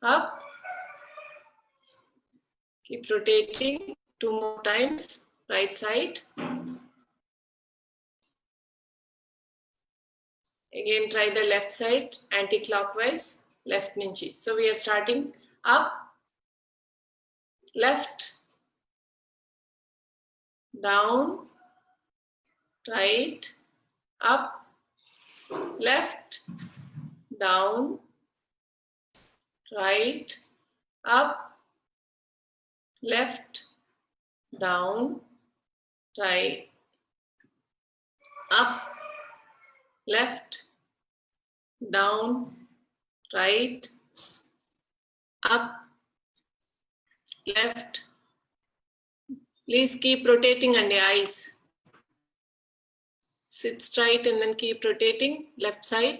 up. Keep rotating 2 more times, right side. Again, try the left side, anti-clockwise, left nunchi. So we are starting up, left, down, right, up, left, down, right, up, left, down, right, up, left, down, right, up, left. Please keep rotating on the eyes. Sit straight and then keep rotating, left side.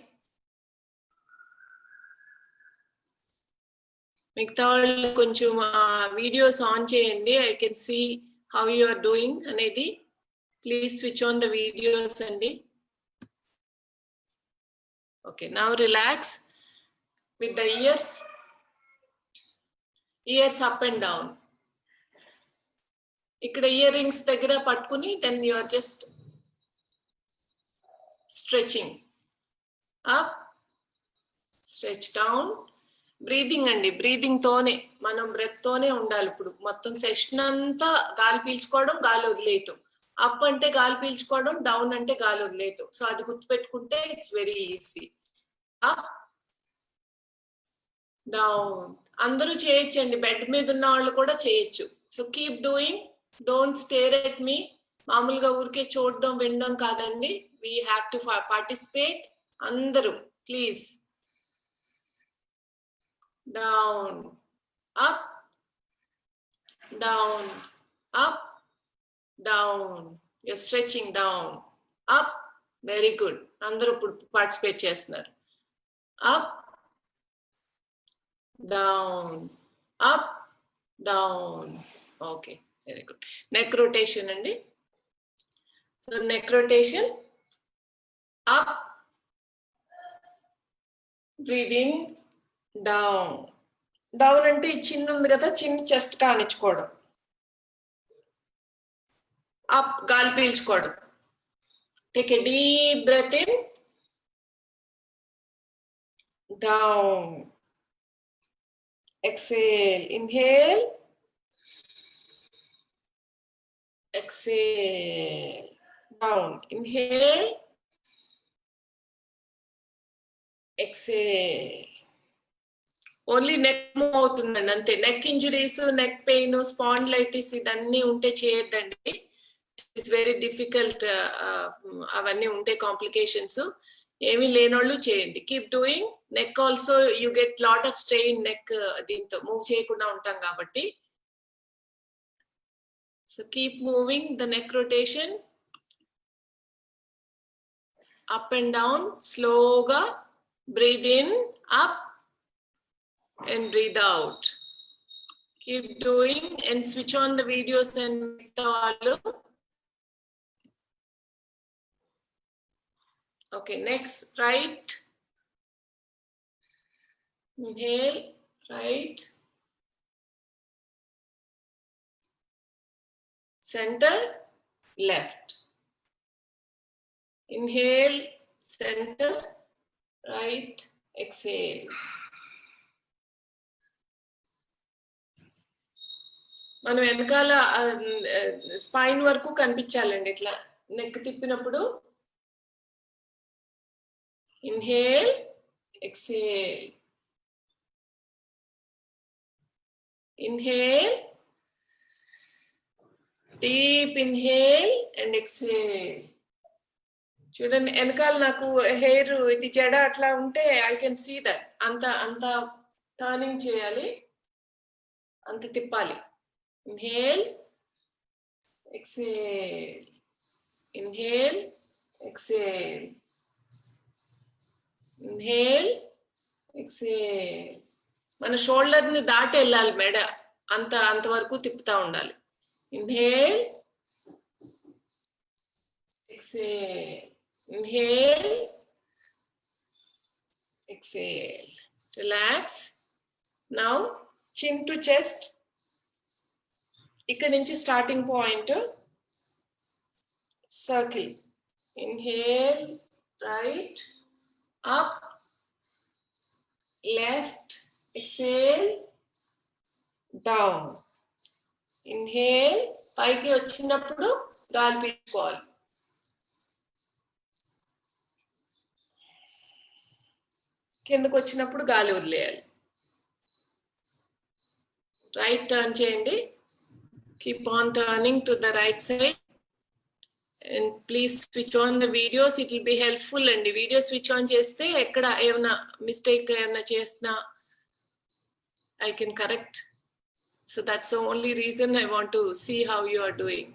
మిగతా వాళ్ళు కొంచెం videos on చేయండి. I can see how you are doing అనేది. Please switch on the videos అండి. Okay, now relax with the ears up and down. ఇక్కడ ear rings దగ్గర పట్టుకుని then you are just stretching up, stretch down. Breathing అండి, breathing తోనే మనం breath తోనే ఉండాలి. ఇప్పుడు మొత్తం సెషన్ అంతా గాలి పీల్చుకోవడం, గాలి వదిలేయటం. అప్ అంటే గాలి పీల్చుకోవడం, డౌన్ అంటే గాలి వదిలేయటం. సో అది గుర్తుపెట్టుకుంటే it's very easy. Up, down అందరూ చేయొచ్చండి, బెడ్ మీద ఉన్న వాళ్ళు కూడా చేయొచ్చు. So keep doing, don't stare at me. మామూలుగా ఊరికే చూడడం వినడం కాదండి, వీ హ్యావ్ టు పార్టిసిపేట్. అందరూ please. Down, up, down, up, down. You're stretching down, up. Very good. Andaru participate chestunaru. Up, down, up, down. Okay, very good. Neck rotation andi. So neck rotation, up, breathe in, down. Down అంటే చిన్న ఉంది కదా, చిన్న chest కానిచ్చుకోవడం. Up, గాలి పీల్చుకోవడం. Take a deep breath in, down, exhale, inhale, exhale, down, inhale, exhale. Only neck move అవుతుందండి అంతే. Neck injuries, neck pain, spondylitis ఇదన్నీ ఉంటే చేయొద్దండి. It's very difficult. అవన్నీ ఉంటే కాంప్లికేషన్స్. ఏమీ లేనోళ్ళు చేయండి. Keep doing. Neck also you get lot of strain neck, దీంతో మూవ్ చేయకుండా ఉంటాం కాబట్టి. So keep moving the neck rotation, up and down. స్లోగా breathe in, up, and breathe out. Keep doing and switch on the videos and okay, next, right. Inhale, right. Center, left. Inhale, center, right. Exhale. మనం వెనకాల spine వరకు కనిపించాలండి. ఇట్లా neck తిప్పినప్పుడు inhale, exhale, inhale, deep inhale and exhale. చూడండి వెనకాల నాకు hair ఇది జడ అట్లా ఉంటే ఐ కెన్ సీ దట్. అంత టర్నింగ్ చేయాలి, అంత తిప్పాలి. Inhale, exhale, inhale, exhale, inhale, exhale. మన షోల్డర్ ని దాటి వెళ్ళాలి మెడ, అంతవరకు తిప్పుతా ఉండాలి. Inhale, exhale, inhale, exhale. Relax. Now chin to chest. ఇక్కడ నుంచి starting point. Circle. Inhale, right, up, left, exhale, down. Inhale, పైకి వచ్చినప్పుడు గాలి పీల్చుకోవాలి. కిందకు వచ్చినప్పుడు గాలి వదిలేయాలి. రైట్ టర్న్ చేయండి. Keep on turning to the right side. And please switch on the videos. It will be helpful. And the video switch on cheste ekkada evana mistake evana chesna I can correct. So that's the only reason I want to see how you are doing.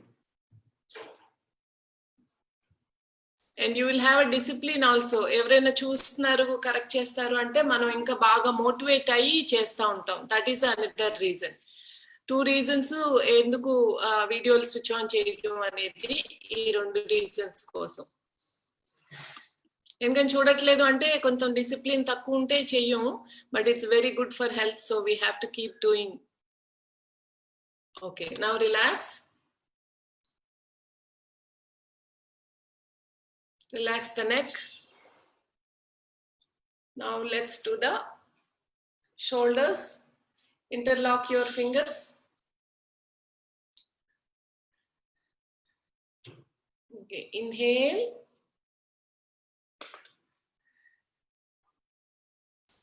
And you will have a discipline also. Everaina chustunaru correct chestaru ante manam inka baga motivate ayi chesta untam. That is another reason. 2 reasons ఎందుకు వీడియోలు switch on చేయడం అనేది ఈ 2 reasons కోసం. ఎందుకని చూడట్లేదు అంటే కొంచెం డిసిప్లిన్ తక్కువ ఉంటే చెయ్యము, but it's very good for health, so we have to keep doing. Okay, now relax. Relax the neck. Now let's do the shoulders. Interlock your fingers. Okay, inhale.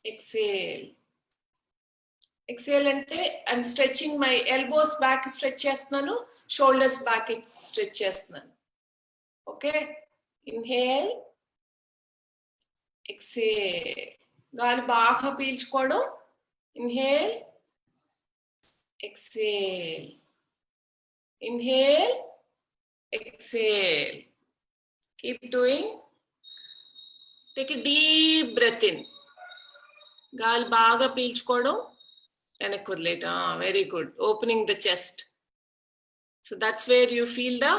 Exhale. Exhale ante I'm stretching my elbows back, stretch chestunanu, shoulders back stretch chestunanu. Okay, inhale, exhale. గాలి బాగా పీల్చుకోవడం. Inhale, exhale. Inhale, exhale. Keep doing. Take a deep breath in. గాలి బాగా పీల్చుకోవడం, వెనక్కి వదిలేయటం. Very good. Opening the chest. So that's where you feel the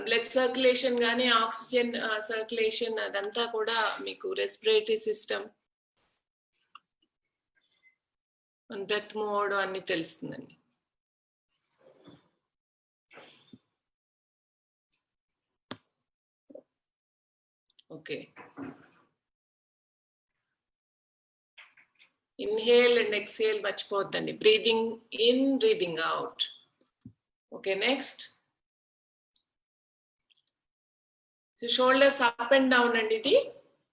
blood circulation కానీ oxygen circulation అదంతా కూడా మీకు రెస్పిరేటరీ సిస్టమ్, మన బ్రెత్ మూవ్ అవడం అన్ని తెలుస్తుందండి. ఓకే, inhale and exhale మర్చిపోవద్దండి. breathing in, breathing out. Okay, next. So shoulders up and down and idi.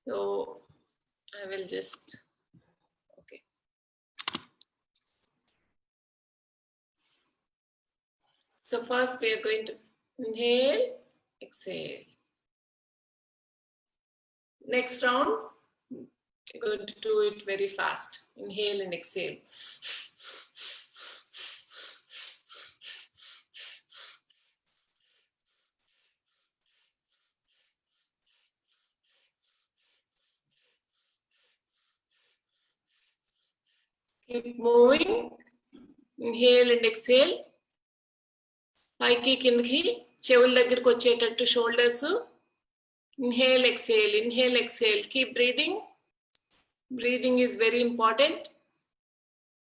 So I will just, okay. So first we are going to inhale, exhale. Next round we're going to do it very fast. Inhale and exhale. Keep moving. Inhale and exhale. పైకి కిందకి చెవుల దగ్గరికి వచ్చేటట్టు shoulders. Inhale, exhale, inhale, exhale. Keep breathing. Breathing is very important.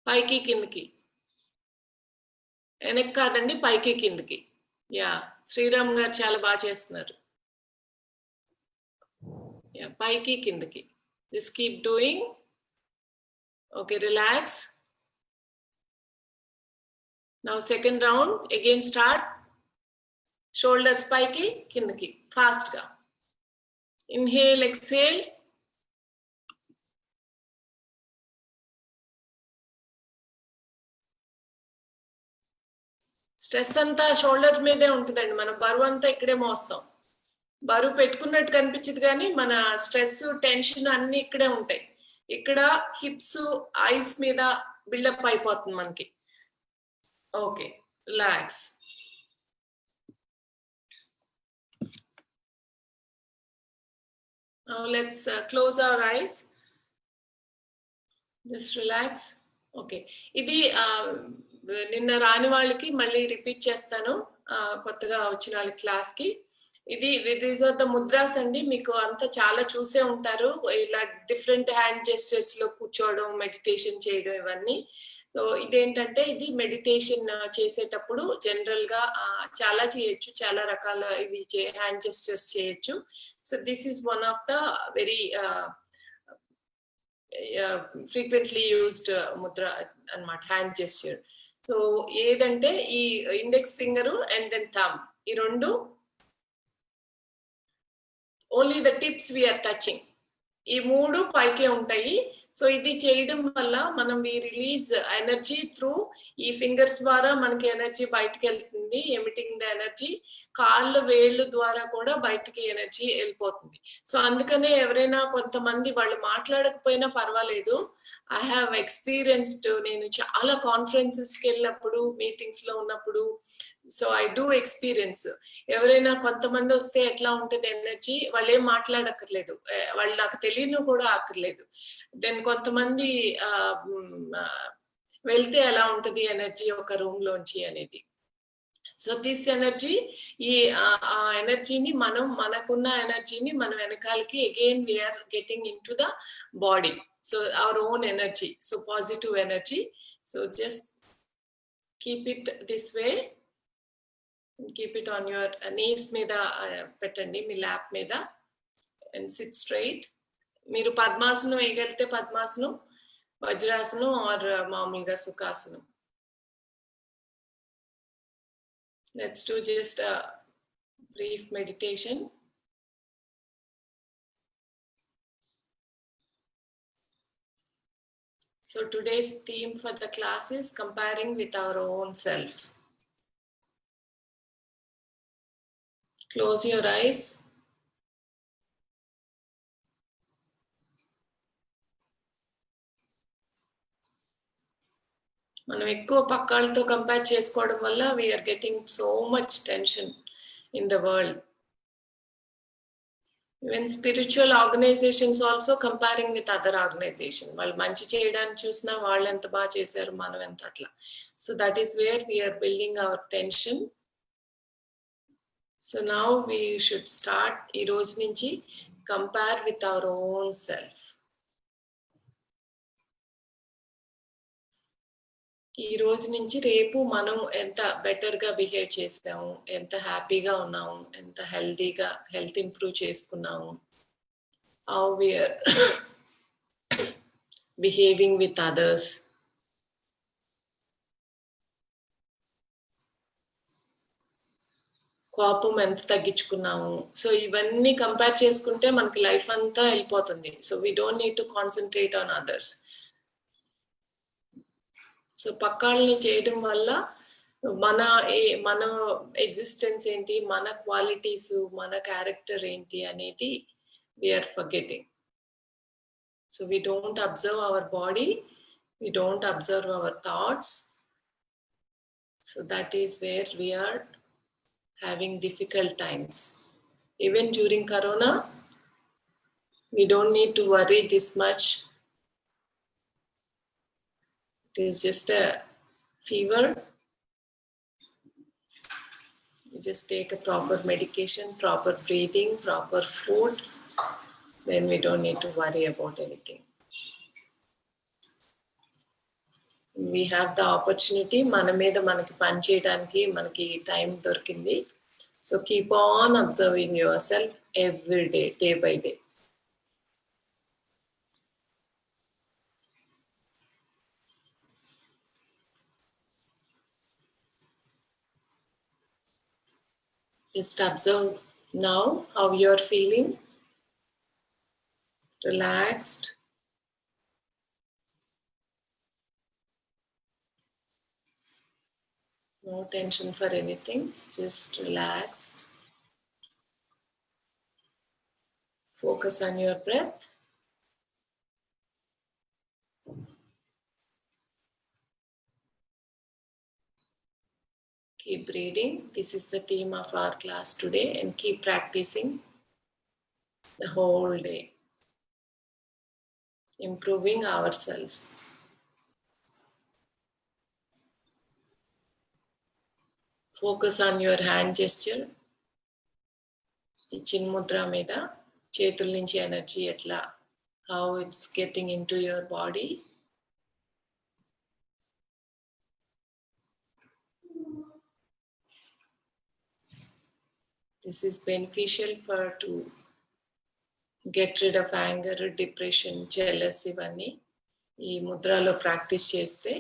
పైకి కిందకి, వెనక్కి కాదండి, పైకి కిందకి. యా, శ్రీరామ్ గారు చాలా బాగా చేస్తున్నారు. యా, పైకి కిందకి. Just keep doing. Okay, relax. Now second round, again start. Shoulders పైకి కిందకి, fast గా. Inhale, exhale. స్ట్రెస్ అంతా షోల్డర్ మీదే ఉంటుందండి. మనం బరువు అంతా ఇక్కడే మోస్తాం. బరువు పెట్టుకున్నట్టు కనిపించదు కానీ మన స్ట్రెస్, టెన్షన్ అన్ని ఇక్కడే ఉంటాయి. ఇక్కడ హిప్స్, ఐస్ మీద బిల్డప్ అయిపోతుంది మనకి. Okay, relax. Now let's close our eyes. Just relax. Okay, ఇది నిన్న రాని వాళ్ళకి మళ్ళీ రిపీట్ చేస్తాను, కొత్తగా వచ్చిన వాళ్ళ క్లాస్ కి. దీస్ ఆర్ ద ముద్రాస్ అండి. మీకు అంతా చాలా చూసే ఉంటారు. ఇలా డిఫరెంట్ హ్యాండ్ జెస్చర్స్ లో కూర్చోవడం, మెడిటేషన్ చేయడం ఇవన్నీ. సో ఇదేంటంటే ఇది మెడిటేషన్ చేసేటప్పుడు జనరల్ గా చాలా చేయొచ్చు, చాలా రకాల ఇవి హ్యాండ్ జెస్చర్స్ చేయొచ్చు. So this is one of the very frequently used mudra అన్నమాట, హ్యాండ్ జెస్చర్. సో ఏదంటే ఈ index finger and then thumb, ఈ రెండు only the tips we are touching, ఈ మూడు పైకే ఉంటాయి. సో ఇది చేయడం వల్ల మనం వి రిలీజ్ ఎనర్జీ త్రూ ఈ ఫింగర్స్ ద్వారా మనకి ఎనర్జీ బయటకు వెళ్తుంది, ఎమిటింగ్ ద ఎనర్జీ. కాళ్ళు వేళ్ళు ద్వారా కూడా బయటికి ఎనర్జీ వెళ్ళిపోతుంది. సో అందుకనే ఎవరైనా కొంతమంది వాళ్ళు మాట్లాడకపోయినా పర్వాలేదు, ఐ హ్యావ్ ఎక్స్పీరియన్స్డ్, నేను చాలా కాన్ఫరెన్సెస్కి వెళ్ళినప్పుడు, మీటింగ్స్ లో ఉన్నప్పుడు, సో ఐ డూ ఎక్స్పీరియన్స్. ఎవరైనా కొంతమంది వస్తే ఎట్లా ఉంటుంది ఎనర్జీ, వాళ్ళు ఏం మాట్లాడక్కర్లేదు, వాళ్ళు నాకు తెలియను కూడా అక్కర్లేదు. దెన్ కొంతమంది వెళ్తే ఎలా ఉంటుంది ఎనర్జీ ఒక రూమ్ లోంచి అనేది. సో దిస్ ఎనర్జీ, ఈ ఎనర్జీని మనం, మనకున్న ఎనర్జీని మనం వెనకాలకి again we're getting into the body. So our own energy, so positive energy. So just keep it this way, keep it on your knees మీద పెట్టండి, మీ ల్యాప్ మీద, అండ్ సిట్ స్ట్రైట్. మీరు పద్మాసనం వేయగలిగితే పద్మాసనం, వజ్రాసనం ఆర్ మామూలుగా సుఖాసనం. Let's do just a brief meditation. So today's theme for the class is comparing with our own self. Close your eyes. మనం ఎక్కువ పక్కాళ్ళతో కంపేర్ చేసుకోవడం వల్ల we are getting so much tension in the world. Even spiritual organisations also comparing with other organisation. వాళ్ళు మంచి చేయడానికి చూసినా వాళ్ళు ఎంత బాగా చేశారు, మనం ఎంత అట్లా. So that is where we are building our tension. So now we should start ఈ రోజు నుంచి compare with our own self. ఈ రోజు నుంచి రేపు మనం ఎంత బెటర్ గా బిహేవ్ చేసాము, ఎంత హ్యాపీగా ఉన్నాము, ఎంత హెల్తీగా హెల్త్ ఇంప్రూవ్ చేసుకున్నాము, how we are behaving with others, కోపం ఎంత తగ్గించుకున్నాము. సో ఇవన్నీ కంపేర్ చేసుకుంటే మనకి లైఫ్ అంతా వెళ్ళిపోతుంది. So we don't need to concentrate on others. So పక్కాళ్ళని చేయడం వల్ల మన ఎగ్జిస్టెన్స్ ఏంటి, మన క్వాలిటీస్, మన క్యారెక్టర్ ఏంటి అనేది we are forgetting. So we don't observe our body, we don't observe our thoughts. So that is where we are having difficult times. Even during Corona, we don't need to worry this much. It is just a fever. You just take a proper medication, proper breathing, proper food. Then we don't need to worry about anything. We have the opportunity, మన మీద మనకి పని చేయడానికి మనకి time దొరికింది. So keep on observing your self every day, day by day. Just observe now how you are feeling. Relaxed. No tension for anything, just relax. Focus on your breath. Keep breathing. This is the theme of our class today, and keep practicing the whole day, improving ourselves. Focus on your hand gesture. ఈ చిన్ముద్ర మీద చేతుల నుంచి energy ఎట్లా, how it's getting into your body. This is beneficial for to get rid of anger, depression, jealousy ఇవన్నీ ఈ ముద్రలో practice చేస్తే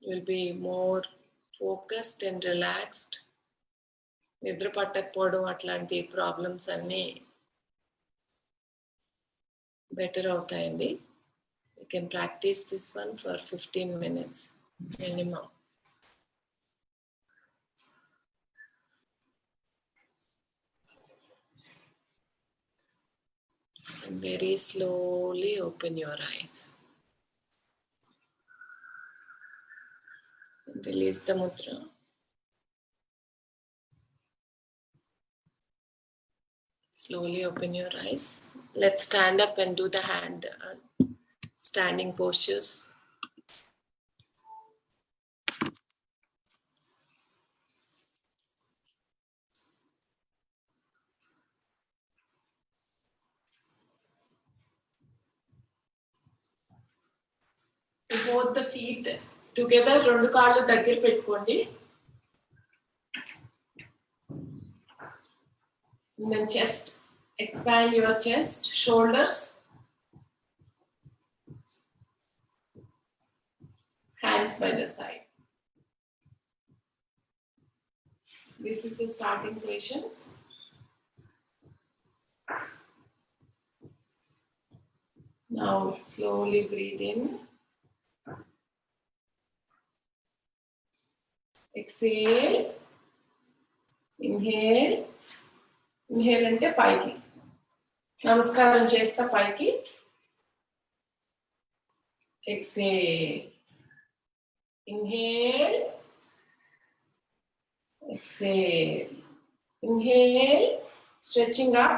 you'll be more focused and relaxed. నిద్ర పట్టకపోవడం అట్లాంటి ప్రాబ్లమ్స్ అన్నీ బెటర్ అవుతాయండి. You can practice this one for 15 minutes minimum. And very slowly open your eyes. And release the mudra. Slowly open your eyes. Let's stand up and do the hand standing postures. Both the feet together, రెండు కాళ్ళు దగ్గర పెట్టుకోండి. And then chest, expand your chest, shoulders, hands by the side. This is the starting position. Now slowly breathe in. Exhale. Inhale. Inhale ante paiki. Namaskaram chesta paiki. Exhale. Inhale. Exhale. Inhale. Stretching up.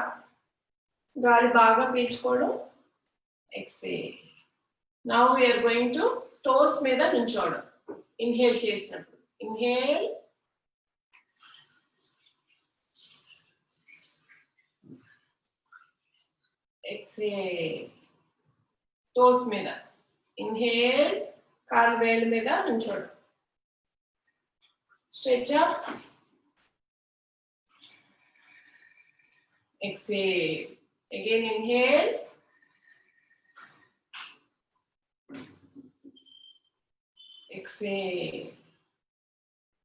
గాలి బాగా పీల్చుకోవడం. Exhale. Now we are going to toes మీద నుంచోవడం. Inhale చేసినప్పుడు. Inhale. Exhale. Toes మీద. Inhale. కాలు వేళ్ళ మీద నుంచోవడం. Stretch up. Exhale. Again inhale. Exhale.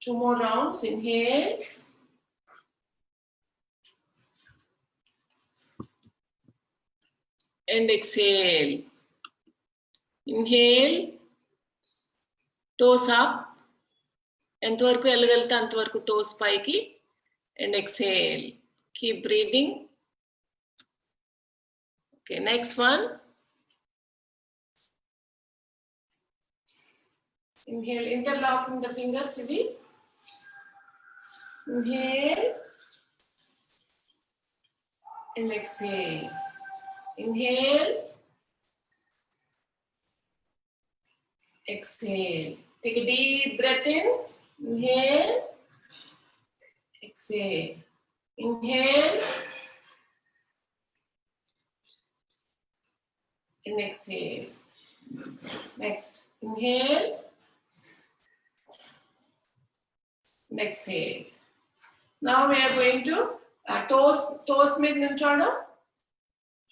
2 more rounds. Inhale. And exhale. Inhale. Toes up. ఎంతవరకు వెళ్ళగలిగితే అంతవరకు toes పైకి. And exhale. Keep breathing. Okay, next one. Inhale, interlocking the fingers. Inhale and exhale. Inhale, exhale. Take a deep breath in. Inhale, exhale. Inhale and exhale. Next, inhale and exhale. Now we are going to toes మీద నుంచోవడం,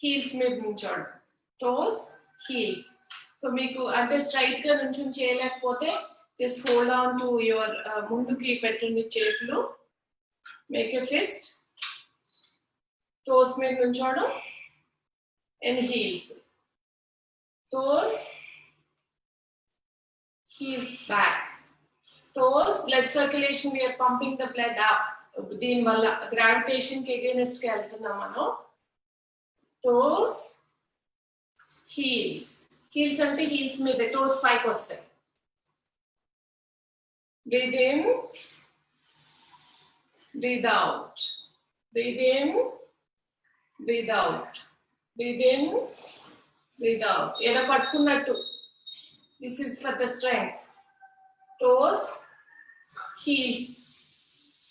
heels మీద నుంచోవడం. Toes, heels. So మీకు అంటే straight గా నుంచుని చేయలేకపోతే just hold on to your ముందుకి పెట్టండి చేతులు. Make a fist. Toes మీద నుంచోవడం and heels. Toes, heels back. Toes, blood circulation, we are pumping the blood up. దీని వల్ల gravitation కి against కి వెళ్తున్నాం మనం. Toes, heels. Heels అంటే heels మీద toes పైకి వస్తాయి. Breathe in, breathe out. Breathe in, breathe out. Breathe in, breathe out. ఏదో పట్టుకున్నట్టు. This is for the strength. Toes, heels.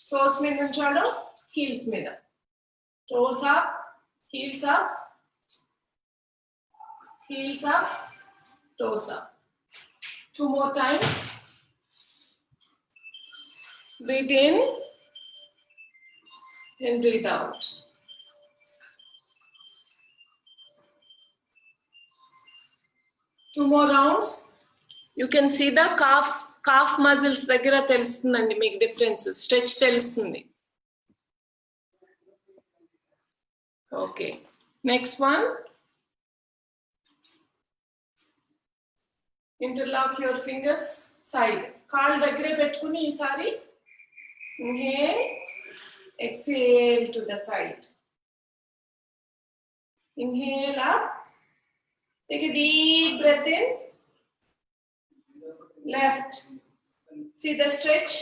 Toes మీద ఉంచాడు, heels మీద. Toes up, heels up, heels up, toes up. 2 more times. Breathe in and breathe out. Two more rounds. You can see the calf muscles దగ్గర తెలుస్తుందండి మీకు difference, stretch తెలుస్తుంది. Okay, next one. Interlock your fingers side. కాళ్ళు దగ్గరే పెట్టుకుని ఈసారి inhale, exhale to the side. Inhale up. Take a deep breath in. Left. See the stretch.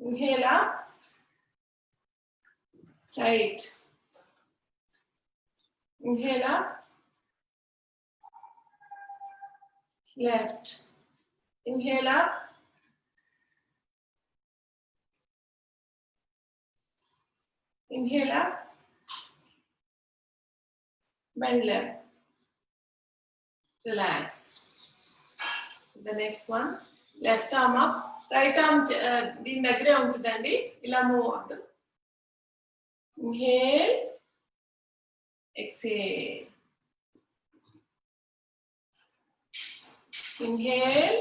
Inhale up. Right. Inhale up. Left. Inhale up. Inhale up. Bend left. Relax. The next one. Left arm up. Right arm దీని దగ్గరే ఉంటుందండి. ఇలా move అవుతుంది. Inhale. Exhale. Inhale.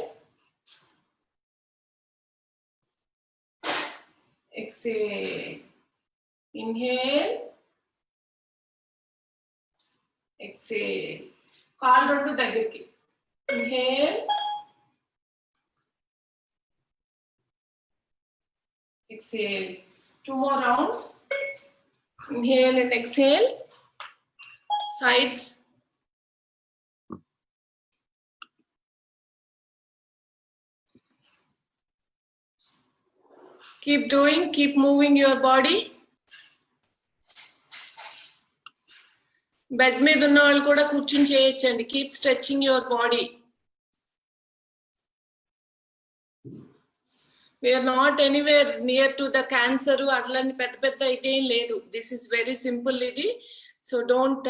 Exhale. Inhale. Exhale. కాళ్ళు రెండు దగ్గరికి. Inhale. Exhale. 2 more rounds. Inhale and exhale. Sides. Keep doing, keep moving your body. Bed మీద ఉన్న వాళ్ళు కూడా కూర్చుని చేయొచ్చండి. Keep stretching your body. We are not anywhere near to the cancer అట్లని పెద్ద పెద్ద ఇదేం లేదు. దిస్ ఇస్ వెరీ సింపుల్ ఇది. So don't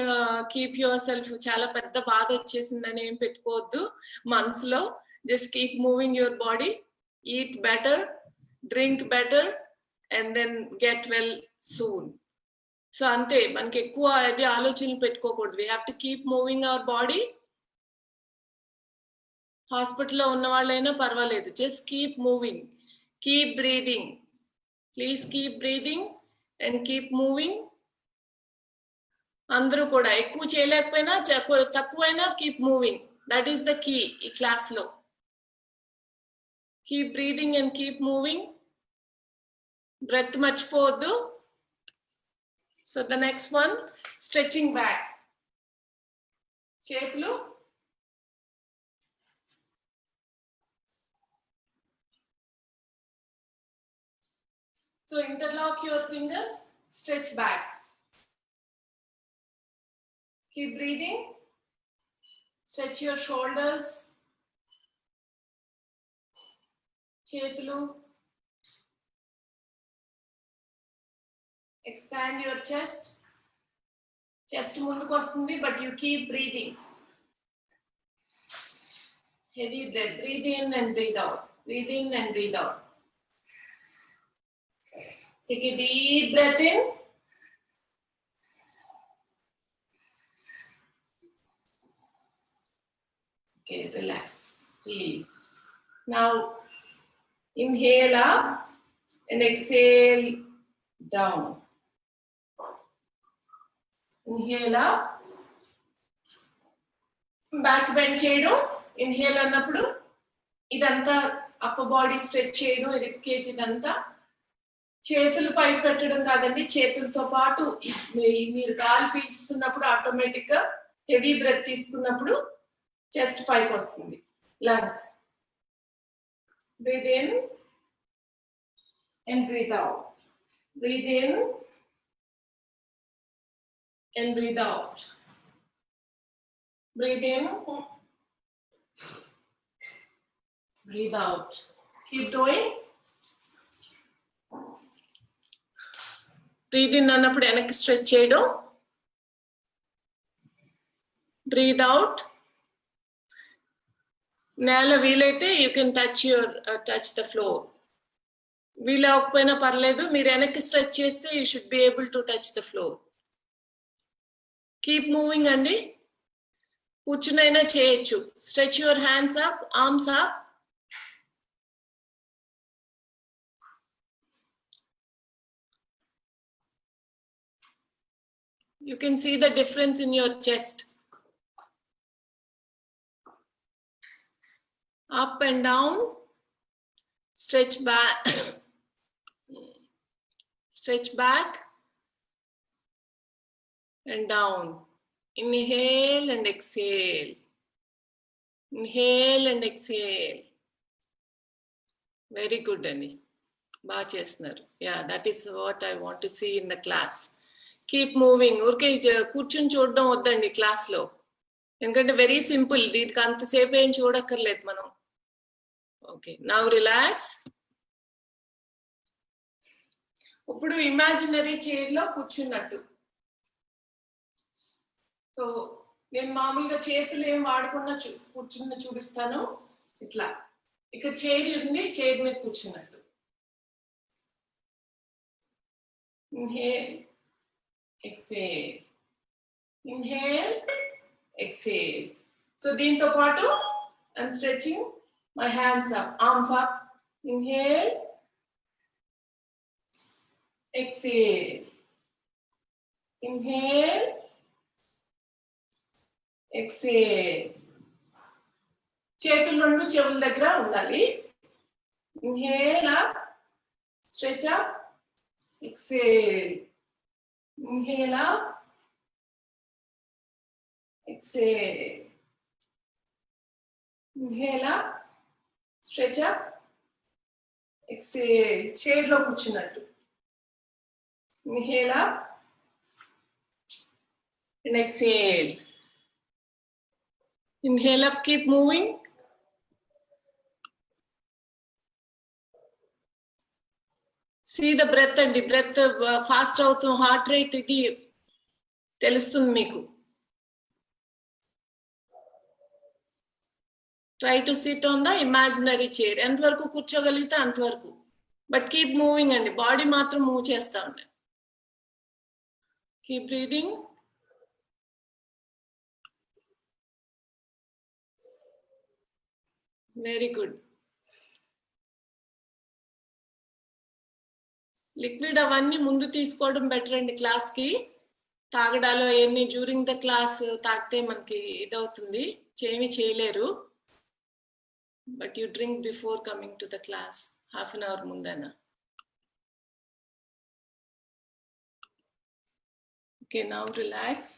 keep your self చాలా పెద్ద బాధ వచ్చేసిందని ఏం పెట్టుకోవద్దు మనసులో. Just keep moving your body, eat better, drink better and then get well soon. So అంతే, మనకి ఎక్కువ అది ఆలోచనలు పెట్టుకోకూడదు. We have to keep moving hour body. హాస్పిటల్లో ఉన్న వాళ్ళైనా పర్వాలేదు, just keep moving, keep breathing. Please keep breathing and keep moving. అందరూ కూడా ఎక్కువ చేయలేకపోయినా తక్కువైనా keep moving. That is the key ఈ క్లాస్లో. Keep breathing and keep moving. Breath మర్చిపోవద్దు. So the next one, stretching back. చేతులు so interlock your fingers, stretch back. Keep breathing. Stretch your shoulders. చేతులు. Expand your chest. Chest ముందుకు వస్తుంది, but you keep breathing. Heavy breath. Breathe in and breathe out. Breathe in and breathe out. Take a deep breath in. Okay, relax. Release. Now inhale up and exhale down. Inhale up. Back bend చేయడం. Inhale అన్నప్పుడు ఇదంతా upper body stretch చేయడం, rib cage ఇదంతా. చేతులు పై పెట్టడం కాదండి, చేతులతో పాటు మీరు గాలి పీల్చుతున్నప్పుడు ఆటోమేటిక్ గా హెవీ బ్రెత్ తీసుకున్నప్పుడు చెస్ట్ పైకి వస్తుంది. Lungs. Breathe in and breathe out. Breathe in and breathe out. Breathe in, Breathe out. Keep doing. Breathe in అన్నప్పుడు వెనక్కి స్ట్రెచ్ చేయడం. Breathe out. నేల వీలైతే you can touch the floor. వీలవకపోయినా పర్లేదు, మీరు వెనక్కి స్ట్రెచ్ చేస్తే you should be able to touch the floor. Keep moving అండి. కూర్చునైనా చేయొచ్చు. Stretch your hands up, arms up. You can see the difference in your chest. Up and down. Stretch back. Stretch back and down. Inhale and exhale. Inhale and exhale. Very good, Annie. బాగా చేస్తున్నారు. Yeah, that is what I want to see in the class. Keep moving. ఊరికే కూర్చుని చూడడం వద్దండి క్లాస్లో, ఎందుకంటే very simple, దీనికి అంతసేపు ఏం చూడక్కర్లేదు మనం. Okay, now relax. ఇప్పుడు ఇమాజినరీ చైర్లో కూర్చున్నట్టు. సో నేను మామూలుగా చేతులు ఏం వాడకుండా కూర్చున్న చూపిస్తాను. ఇట్లా ఇక్కడ చైర్ ఉంది, చైర్ మీద కూర్చున్నట్టు. Inhale, exhale. Inhale, exhale. So దీంతో పాటు I'm stretching my hands up, arms up. Inhale, exhale. Inhale, exhale. చేతులు రెండు చెవుల దగ్గర ఉండాలి. Inhale up, stretch up, exhale. Inhale up, exhale. Inhale up, stretch up, exhale. Chair లో కూర్చున్నట్టు. Inhale up and exhale. Inhale up, keep moving. See the breath and the breath fast అవుతుంది, heart rate ఇది తెలుస్తుంది మీకు. Try to sit on the imaginary chair. ఎంతవరకు కూర్చోగలిగితే అంతవరకు, but keep moving అండి, body మాత్రం మూవ్ చేస్తా ఉండండి. Keep breathing. Very good. Liquid అవన్నీ ముందు తీసుకోవడం బెటర్ అండి క్లాస్కి. తాగడాలు అవన్నీ డ్యూరింగ్ ద క్లాస్ తాగితే మనకి ఇదవుతుంది, ఏమీ చేయలేరు. But you drink before coming to the class, half an hour ముందన. Okay, now relax.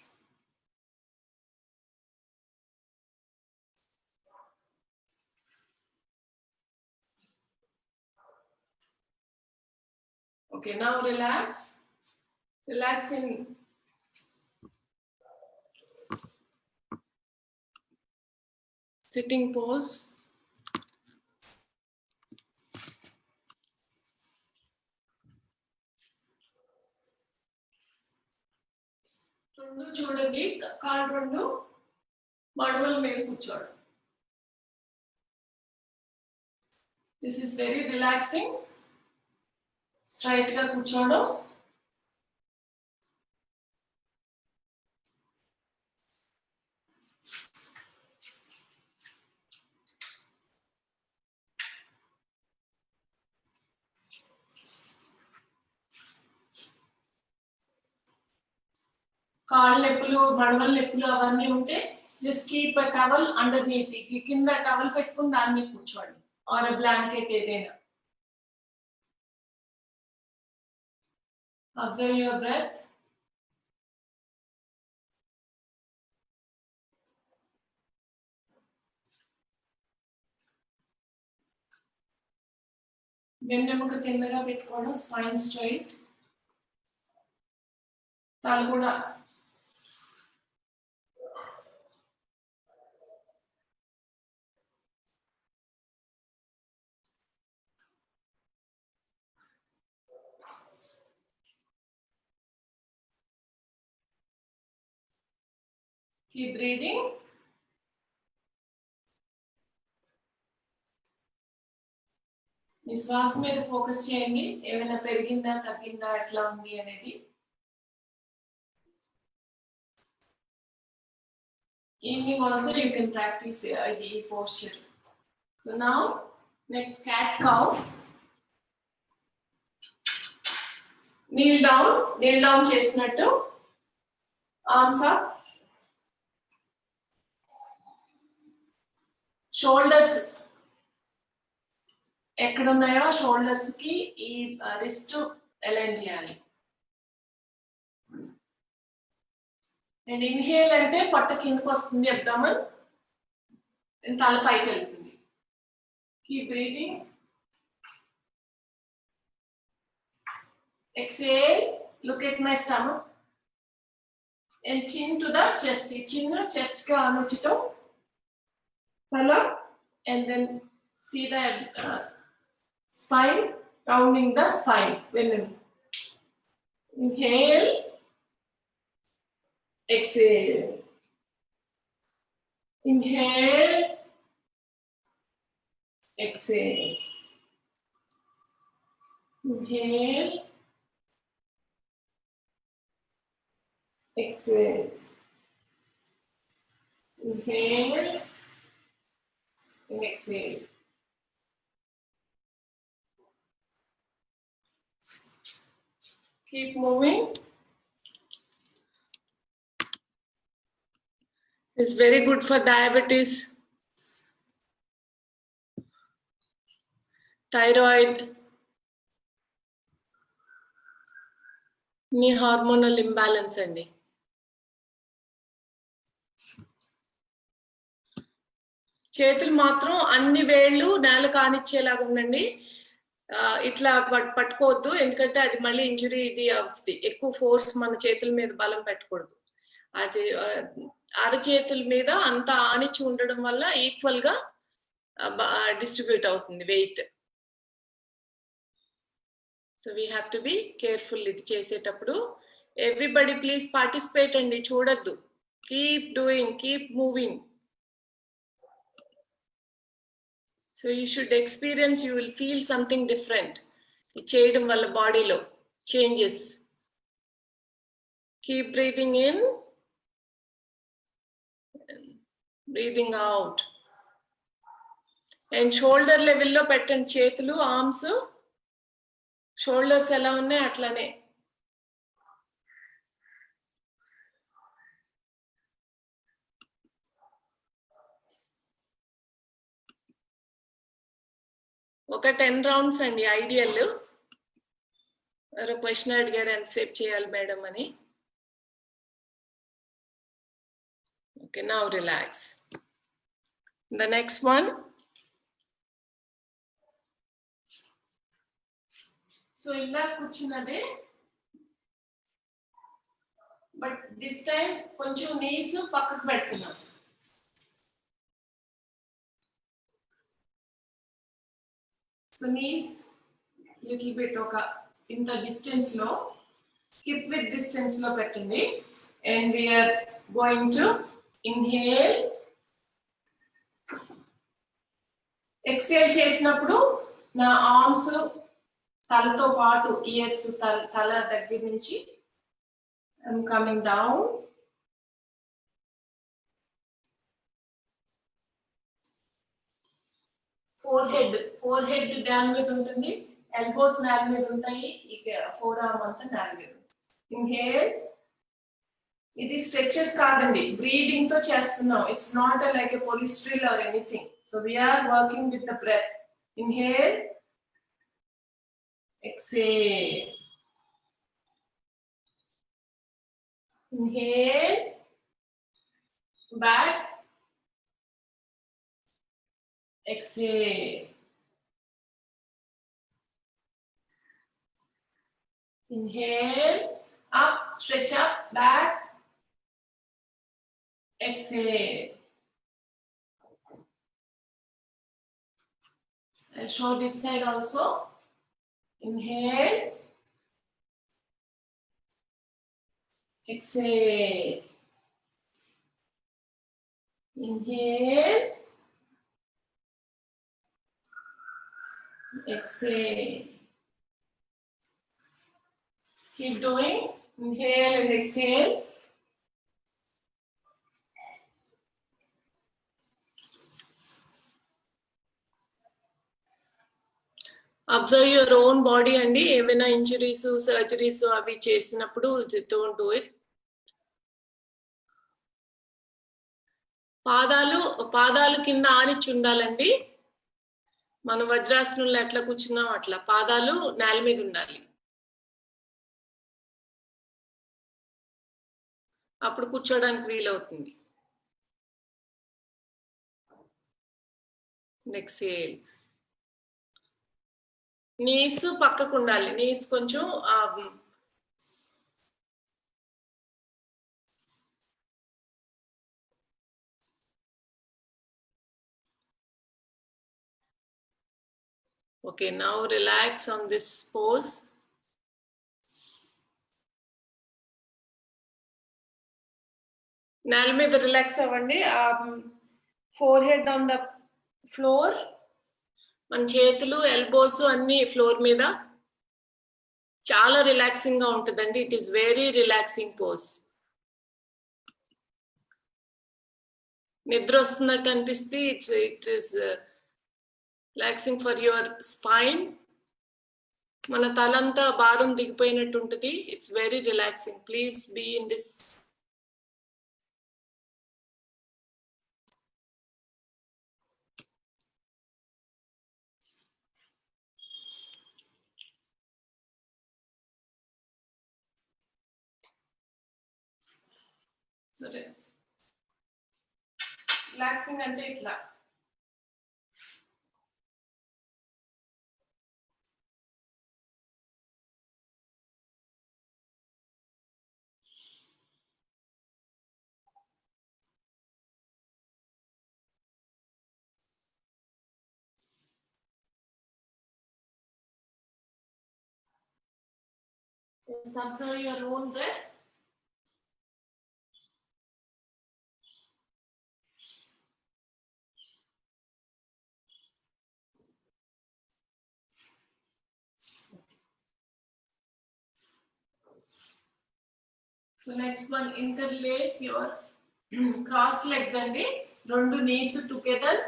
Okay, now relax. Relax in sitting pose. రెండు చూడండి, కాళ్ళు రెండు మడవల మీద కూర్చోండి. This is very relaxing. Straight గా కూర్చోవడం. కాళ్ళ నొప్పులు, మడవల నొప్పులు అవన్నీ ఉంటే just keep a towel underneath. కింద టవల్ పెట్టుకుని దాని మీద కూర్చోండి, ఆర్ బ్లాంకెట్ ఏదైనా. Observe your breath. వెన్నెముక తిన్నగా పెట్టుకోవడం, స్పైన్ స్ట్రైట్. తల కూడా Keep breathing. మీ శ్వాస మీద ఫోకస్ చేయండి. ఏమైనా పెరిగిందా తగ్గిందా ఎట్లా ఉంది అనేది. Evening also you can practice the posture. So now next cat cow. Kneel down చేసినట్టు. Arms up. Shoulders ఎక్కడ ఉన్నాయో షోల్డర్స్ కి ఈ రిస్ట్ అలైన్ చేయాలి. అండ్ ఇన్హేల్ అంటే పొట్ట కిందకు వస్తుంది అబ్డామన్, తల పైకి వెళ్తుంది. Keep breathing. Exhale, look at my stomach and chin to the chest. ఈ చిన్ చెస్ట్ కి ఆనించటం తల, and then see the spine, rounding the spine. When inhale, exhale. Inhale, exhale. Inhale, exhale. Inhale and exhale. Keep moving. It's very good for diabetes, thyroid, knee hormonal imbalance andi. చేతులు మాత్రం అన్ని వేళ్ళు నేల కానిచ్చేలాగా ఉండండి. ఇట్లా పట్టుకోవద్దు, ఎందుకంటే అది మళ్ళీ ఇంజురీ ఇది అవుతుంది. ఎక్కువ ఫోర్స్ మన చేతుల మీద బలం పెట్టకూడదు. అది అరచేతుల మీద అంత ఆనిచ్చి ఉండడం వల్ల ఈక్వల్ గా డిస్ట్రిబ్యూట్ అవుతుంది weight. So we have to be careful ఇది చేసేటప్పుడు. ఎవ్రీబడి ప్లీజ్ పార్టిసిపేట్ అండి, చూడొద్దు. Keep doing, keep moving. So you should experience, you will feel something different. చేయడం వల్ల బాడీలో changes. Keep breathing in, breathing out. And shoulder level లో పెట్టండి చేతులు, arms. Shoulders ఎలా ఉన్నాయి అట్లానే. ఒక 10 రౌండ్స్ అండి ఐడియల్. క్వశ్చన్ అడిగారు ఎంతసేపు చేయాలి మేడం అని. Okay, now relax. The next one. So ఇలా కూర్చున్నదే, బట్ దిస్ టైం కొంచెం నీస్ పక్కకు పెడుతున్నాం. So knees little bit oka inta distance lo, keep with distance lo pettindi, and we are going to inhale. Exhale చేసినప్పుడు నా arms తలతో పాటు ears తల దగ్గర నుంచి I'm coming down. forehead నేల మీద ఉంటుంది, elbows నేల మీద ఉంటాయి, ఇక forearm అంతా నేల మీద. Inhale. ఇది స్ట్రెచెస్ కాదండి, బ్రీదింగ్ తో చేస్తున్నాం. It's not like a police drill or anything. So we are working with the breath. Inhale, exhale. Inhale, back, exhale. Inhale, up, stretch up, back, exhale. I'll show this side also. Inhale, exhale. Inhale. Exhale. Keep doing. Inhale and exhale. Observe your own body and ఏమైనా injuries surgeries అవి చేసినప్పుడు don't do it. పాదాలు కింద ఆనిచ్చి ఉండాలండి. మనం వజ్రాసనంలో ఎట్లా కూర్చున్నాం అట్లా పాదాలు నేల మీద ఉండాలి. అప్పుడు కూర్చోడానికి వీలవుతుంది. ఎక్సేల్. నీస్ పక్కకు ఉండాలి. నీస్ కొంచెం okay, now relax on this pose. నేల మీద రిలాక్స్ అవ్వండి. Four head on the floor. మన చేతులు ఎల్బోస్ అన్ని ఫ్లోర్ మీద. చాలా రిలాక్సింగ్ గా ఉంటుందండి. It is very relaxing pose. నిద్ర వస్తున్నట్టు అనిపిస్తే it is relaxing for your spine. మన తలంతా భారం దిగిపోయినట్టు ఉంటుంది. It's very relaxing. Please be in this. సరే, రిలాక్సింగ్ అంటే ఇట్లా. Observe your own breath. So next one, interlace your cross leg అండి. రెండు నీస్ టుగెదర్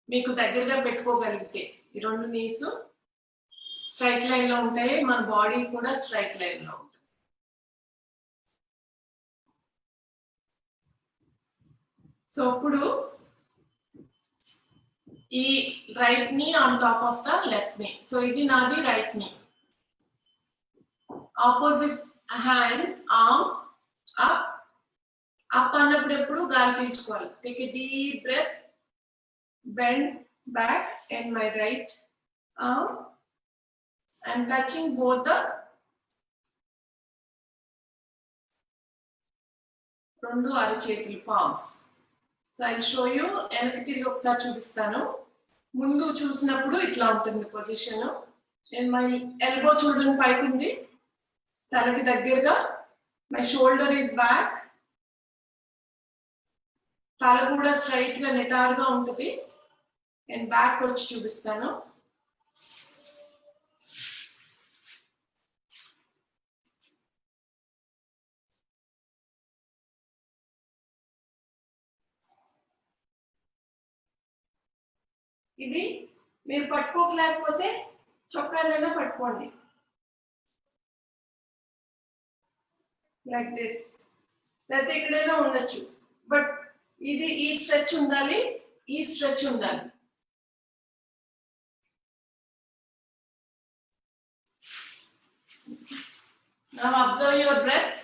మీకు దగ్గరగా పెట్టుకోగలిగితే ఈ రెండు నీస్ స్ట్రైట్ లైన్ లో ఉంటాయి. మన బాడీ కూడా స్ట్రైట్ లైన్ లో ఉంటుంది. సో ఇప్పుడు ఈ right knee on top of the left knee. So ఇది నాది right knee. Opposite hand arm up. Up అన్నప్పుడు ఎప్పుడు గాలి పీల్చుకోవాలి. Take a deep breath. Bend back and my right arm. I'm touching both the రెండు అరచేతులు palms. So I'll show you. వెనక్కి తిరిగి ఒకసారి చూపిస్తాను. ముందు చూసినప్పుడు ఇట్లా ఉంటుంది పొజిషన్. అండ్ మై ఎల్బో చూడండి పైకి ఉంది, తలకి దగ్గరగా. My shoulder is back. తల కూడా స్ట్రైట్ గా నిటారుగా ఉంటుంది. అండ్ బ్యాక్ వచ్చి చూపిస్తాను. ఇది మీరు పట్టుకోలేకపోతే చొక్కానైనా పట్టుకోండి. Like this. లేకపోతే ఎక్కడైనా ఉండొచ్చు. బట్ ఇది ఈ స్ట్రెచ్ ఉండాలి, ఈ స్ట్రెచ్ ఉండాలి. Now observe your breath.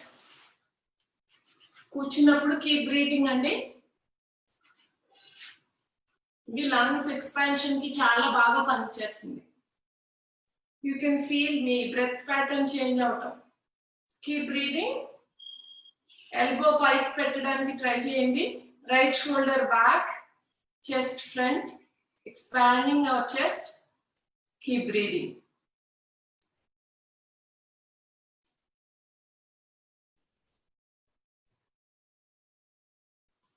కూర్చున్నప్పుడు కీప్ బ్రీతింగ్ అండి. ఇది లంగ్స్ ఎక్స్పాన్షన్ కి చాలా బాగా పనిచేస్తుంది. యూ కెన్ ఫీల్ మీ బ్రెత్ ప్యాటర్న్ చేంజ్ అవటం. Keep breathing. ఎల్బో పైకి పెట్టడానికి ట్రై చేయండి. Right shoulder back, chest front, expanding our chest. Keep breathing.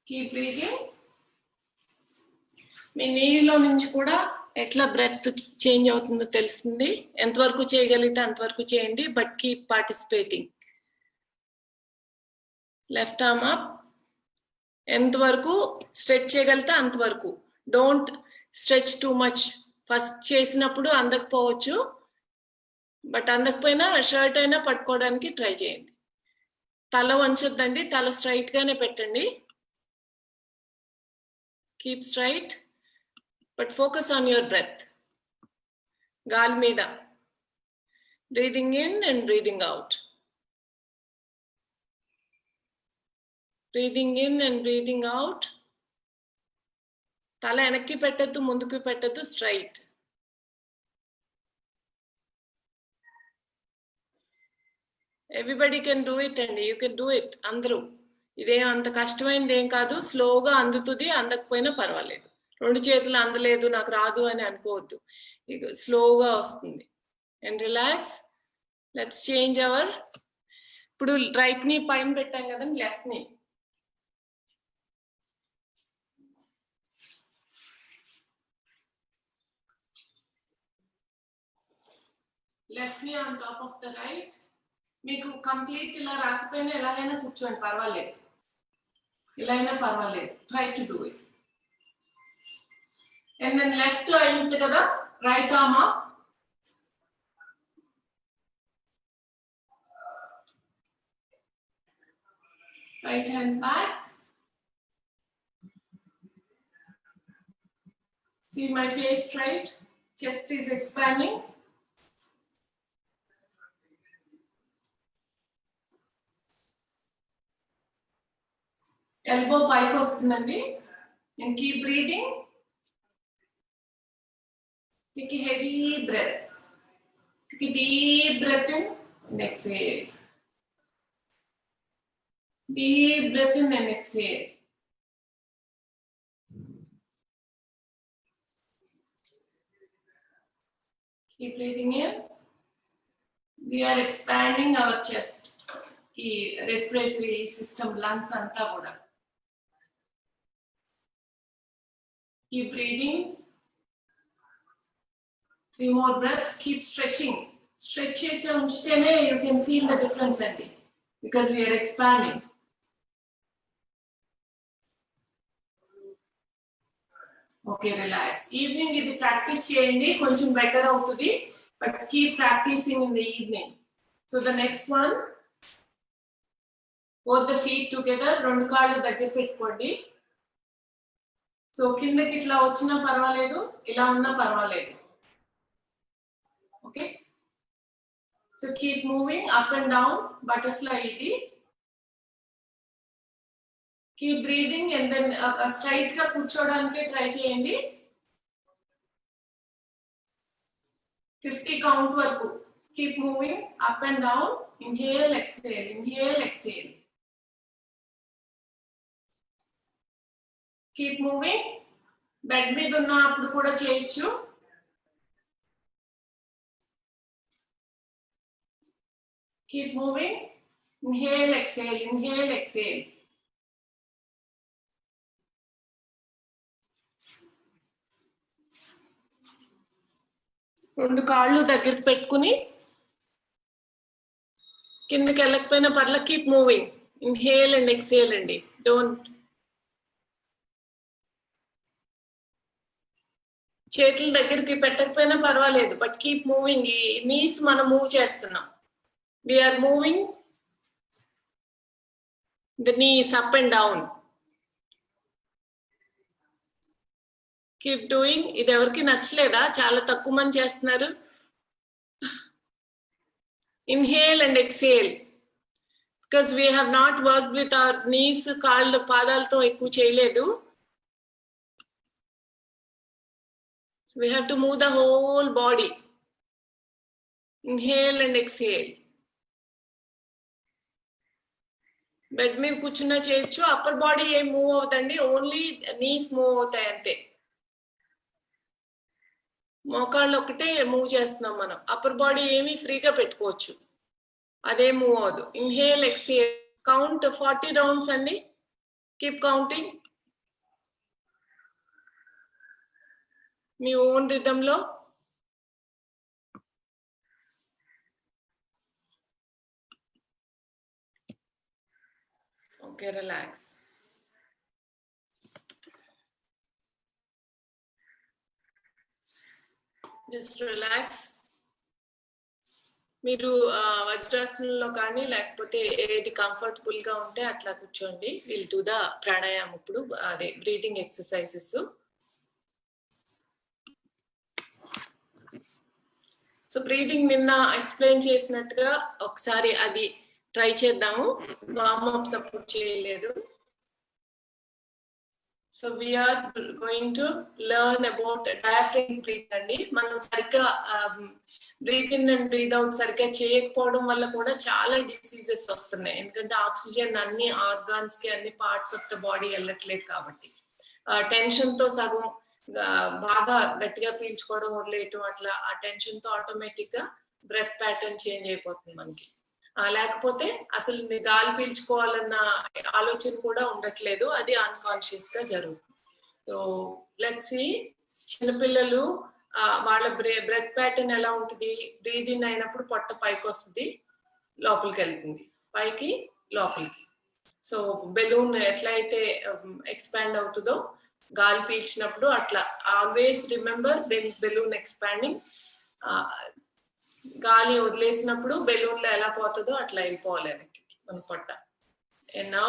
Keep breathing. మీ నీళ్ళలో నుంచి కూడా ఎట్లా బ్రెత్ చేంజ్ అవుతుందో తెలుస్తుంది. ఎంతవరకు చేయగలిగితే అంతవరకు చేయండి, but keep participating. Left arm up, ఎంతవరకు స్ట్రెచ్ చేయగలిగితే అంతవరకు. Don't stretch too much. First చేసినప్పుడు అందకపోవచ్చు, బట్ అందకపోయినా షర్ట్ అయినా పట్టుకోవడానికి ట్రై చేయండి. తల వంచొద్దండి, తల స్ట్రైట్ గానే పెట్టండి. Keep straight, but focus on your breath. గాలి మీద. Breathing in and breathing out. Breathing in and breathing out. తల వెనక్కి పెట్టద్దు, ముందుకు పెట్టద్దు, straight. Everybody can do it అండి, యూ కెన్ డూ ఇట్. అందరూ. ఇదేం అంత కష్టమైనది ఏం కాదు, స్లోగా అందుతుంది. అందకపోయినా పర్వాలేదు. 2 చేతులు అందలేదు నాకు రాదు అని అనుకోవద్దు, స్లోగా వస్తుంది. And relax. Let's change our. ఇప్పుడు రైట్ ని పైన పెట్టాం కదండి, లెఫ్ట్ ని. లెఫ్ట్ ని on top of the right. మీకు కంప్లీట్ ఇలా రాకపోయినా ఎలాగైనా కూర్చోండి, పర్వాలేదు. ఇలా అయినా పర్వాలేదు. Try to do it. And then left అయింది కదా, right arm up. Right hand back. See my face straight. Chest is expanding. Elbow పైకి వస్తుందండి. And keep breathing. Take a heavy breath. Take a deep breath in and exhale. Deep breath in and exhale. Keep breathing in. We are expanding our chest. ఈ respiratory system, lungs anta kuda. Keep breathing. 3 more breaths. Keep stretching. Stretch chese unchitene you can feel the difference andi, because we are expanding. Okay, relax. Evening ఇది practice చేయండి, కొంచెం better అవుతుంది, but keep practising in the evening. So the next one, both the feet together. 2 కాళ్ళు దగ్గర పెట్టుకోండి. So కిందకి ఇట్లా వచ్చినా పర్వాలేదు, ఇలా ఉన్నా పర్వాలేదు. Okay, so keep moving up and down, butterfly ఇది. Keep breathing and then straight గా కూర్చోడానికి ట్రై చేయండి. 50 కౌంట్ వరకు. Keep moving up and down. Inhale exhale, inhale exhale. Keep moving. Bed మీద ఉన్నప్పుడు కూడా చేయొచ్చు. Keep moving. Inhale exhale, inhale exhale. రెండు కాళ్ళు దగ్గరికి పెట్టుకుని కిందకి వెళ్ళకపోయినా పర్లే, keep moving. Inhale and exhale అండి. డోంట్. చేతుల దగ్గరికి పెట్టకపోయినా పర్వాలేదు, బట్ కీప్ మూవింగ్. ఈ నీస్ మనం మూవ్ చేస్తున్నాం. We are moving the knees up and down. Keep doing. ఇది ఎవరికి నచ్చలేదా? చాలా తక్కువ మంది చేస్తున్నారు. Inhale and exhale, because we have not work with our knees. కాళ్ళు పాదాలతో ఎక్కువ చేయలేదు. So we have to move the whole body. Inhale and exhale. Bed మీద కూర్చున్నా చేయొచ్చు. అప్పర్ బాడీ ఏం మూవ్ అవుతండి, ఓన్లీ నీస్ మూవ్ అవుతాయి అంతే. మోకాళ్ళు ఒకటే మూవ్ చేస్తున్నాం మనం. అప్పర్ బాడీ ఏమి ఫ్రీగా పెట్టుకోవచ్చు, అదే మూవ్ అవ్వదు. Inhale exhale. కౌంట్ 40 రౌండ్స్ అండి. Keep counting. మీ ఓన్ రిథంలో. Okay, relax. Just relax. మీరు వజ్రాసనంలో కానీ లేకపోతే ఏది కంఫర్టబుల్ గా ఉంటే అట్లా కూర్చోండి. విల్ డూ ద ప్రాణాయామం ఇప్పుడు, అదే బ్రీతింగ్ ఎక్సర్సైజెస్. సో బ్రీతింగ్ నిన్న ఎక్స్ప్లెయిన్ చేసినట్టుగా ఒకసారి అది ట్రై చేద్దాము. వార్మప్ సపోర్ట్ చేయలేదు. So we are going to learn about diaphragm breath అండి. మనం సరిగ్గా breathe in and breathe out సరిగ్గా చేయకపోవడం వల్ల కూడా చాలా డిసీజెస్ వస్తున్నాయి. ఎందుకంటే ఆక్సిజన్ అన్ని ఆర్గాన్స్ కి, అన్ని పార్ట్స్ ఆఫ్ ద బాడీ వెళ్ళట్లేదు కాబట్టి. టెన్షన్ తో సగం బాగా గట్టిగా పీల్చుకోవడం వదిలేయటం, అట్లా ఆ టెన్షన్ తో ఆటోమేటిక్ గా బ్రెత్ ప్యాటర్న్ చేంజ్ అయిపోతుంది మనకి. లేకపోతే అసలు గాలి పీల్చుకోవాలన్న ఆలోచన కూడా ఉండట్లేదు, అది అన్కాన్షియస్ గా జరుగుతుంది. సో లెట్స్ సీ, చిన్నపిల్లలు వాళ్ళ బ్రెత్ ప్యాటర్న్ ఎలా ఉంటుంది? బ్రీత్ ఇన్ అయినప్పుడు పొట్ట పైకి వస్తుంది, లోపలికి వెళ్తుంది, పైకి లోపలికి. సో బెలూన్ ఎట్లయితే ఎక్స్పాండ్ అవుతుందో గాలి పీల్చినప్పుడు అట్లా. Always remember balloon expanding. గాలి వదిలేసినప్పుడు బెలూన్ లో ఎలా పోతుందో అట్లా వెళ్ళిపోవాలి వెనక్కి మన పొట్ట. And now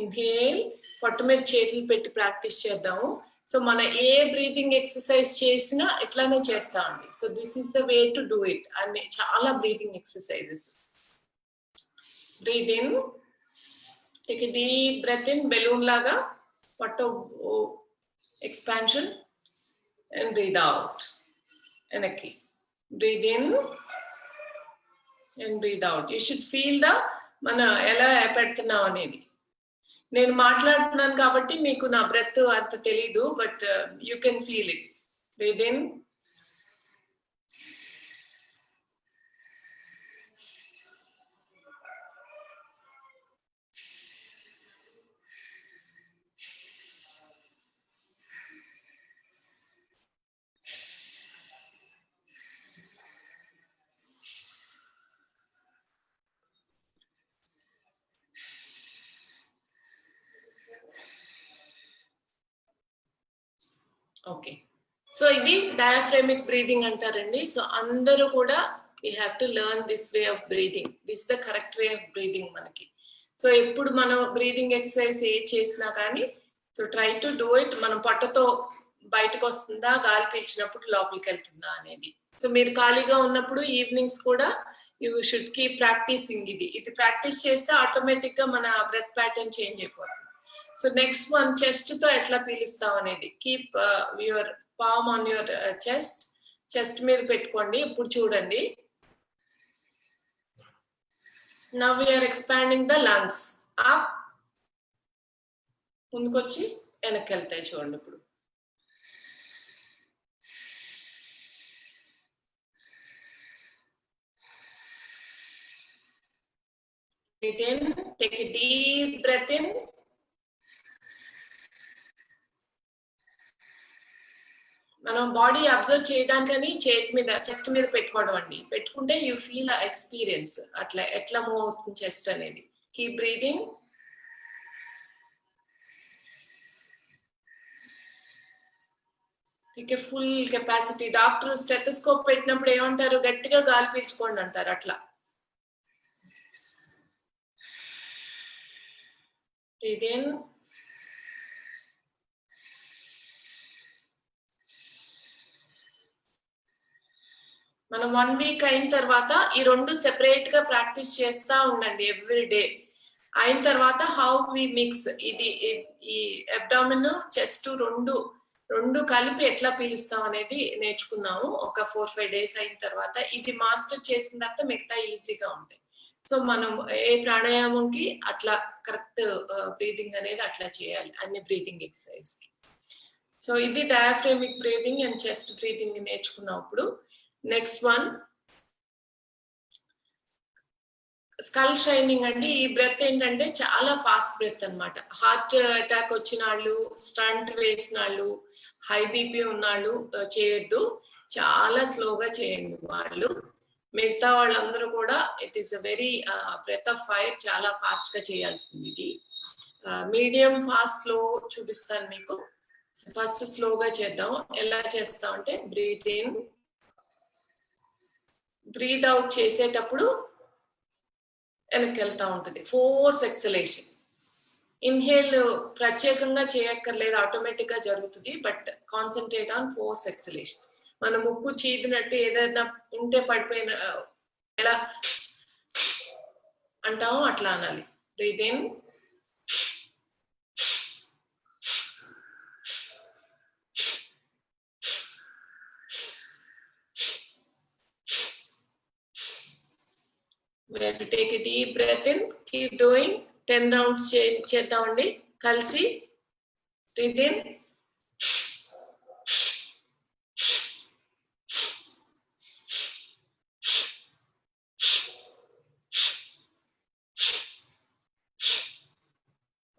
inhale. పొట్ట మీద చేతులు పెట్టి ప్రాక్టీస్ చేద్దాము. సో మన ఏ బ్రీతింగ్ ఎక్సర్సైజ్ చేసినా ఇట్లానే చేస్తామండి. So this is the way to do it. అన్ని చాలా breathing exercises. Breathe in, take a deep breath in, balloon లాగా పొట్ట ఎక్స్పాన్షన్. అండ్ బ్రీత్ అవుట్ వెనక్కి. Breathe in and breathe out. You should feel the మన ఎలా పెడుతున్నాం అనేది. నేను మాట్లాడుతున్నాను కాబట్టి మీకు నా బ్రెత్ అంత తెలీదు, but you can feel it. Breathe in, okay. So ఇది డయాఫ్రామిక్ బ్రీదింగ్ అంటారండి. సో అందరూ కూడా we have to learn this way of breathing. This the correct way of breathing మనకి. సో ఎప్పుడు మనం బ్రీదింగ్ ఎక్సర్సైజ్ ఏ చేసినా కానీ, so try to do it. మనం పొట్టతో బయటకు వస్తుందా, గాలి పీల్చినప్పుడు లోపలికి వెళ్తుందా అనేది. సో మీరు ఖాళీగా ఉన్నప్పుడు ఈవినింగ్స్ కూడా యూ షుడ్ కీప్ ప్రాక్టీసింగ్. ఇది ప్రాక్టీస్ చేస్తే ఆటోమేటిక్ గా మన బ్రెత్ ప్యాటర్న్ చేంజ్ అయిపోతుంది. సో నెక్స్ట్ వన్, చెస్ట్ తో ఎట్లా పీలుస్తాం అనేది. Keep your palm on your chest. Chest మీద పెట్టుకోండి. ఇప్పుడు చూడండి. Now we are expanding the lungs. Up, ముందుకొచ్చి వెనక్కి వెళ్తాయి చూడండి. ఇప్పుడు breathe in, take a deep breath in. మనం బాడీ అబ్జర్వ్ చేయడానికని చేతి మీద, చెస్ట్ మీద పెట్టుకోవడం అండి. పెట్టుకుంటే యూ ఫీల్ ఆ ఎక్స్పీరియన్స్, అట్లా ఎట్లా మూవ్ అవుతుంది చెస్ట్ అనేది. Keep breathing. Full capacity. Doctor stethoscope పెట్టినప్పుడు ఏమంటారు? గట్టిగా గాలి పీల్చుకోండి అంటారు. అట్లా breathe in, మనం 1 వీక్ అయిన తర్వాత ఈ రెండు సెపరేట్ గా ప్రాక్టీస్ చేస్తా ఉండండి ఎవ్రీ డే. అయిన తర్వాత హౌ వి మిక్స్, ఇది ఈ అబ్డామిన్ చెస్ట్ రెండు కలిపి ఎట్లా పీలుస్తాం అనేది నేర్చుకున్నాము. ఒక 4-5 డేస్ అయిన తర్వాత ఇది మాస్టర్ చేసిన తర్వాత మిగతా ఈజీగా ఉంటాయి. సో మనం ఏ ప్రాణాయామంకి అట్లా కరెక్ట్ బ్రీదింగ్ అనేది అట్లా చేయాలి అన్ని బ్రీదింగ్ ఎక్సర్సైజ్ కి. సో ఇది diaphragmatic breathing and chest breathing నేర్చుకున్నప్పుడు. నెక్స్ట్ వన్, స్కల్ షైనింగ్ అండి. ఈ బ్రెత్ ఏంటంటే చాలా ఫాస్ట్ బ్రెత్ అన్నమాట. హార్ట్ అటాక్ వచ్చిన వాళ్ళు, స్టంట్ వేసిన వాళ్ళు, హై బీపీ ఉన్నాళ్ళు చేయొద్దు, చాలా స్లోగా చేయండి వాళ్ళు. మిగతా వాళ్ళందరూ కూడా it is a very breath of fire, చాలా ఫాస్ట్ గా చేయాల్సింది ఇది. మీడియం ఫాస్ట్ స్లో చూపిస్తాను మీకు. ఫస్ట్ స్లోగా చేద్దాం. ఎలా చేస్తాం అంటే బ్రీత్ ఇన్, బ్రీత్ అవుట్ చేసేటప్పుడు వెనక్కి వెళ్తా ఉంటుంది. Force exhalation. ఇన్హేల్ ప్రత్యేకంగా చేయక్కర్లేదు, ఆటోమేటిక్ గా జరుగుతుంది. But concentrate on force exhalation. మన ముక్కు చీదినట్టు ఏదైనా ఉంటే పడిపోయిన ఎలా అంటామో అట్లా అనాలి. Breathe in, we have to take a deep breath in, keep doing 10 rounds చేద్దామండి కలిసి. Breathe in,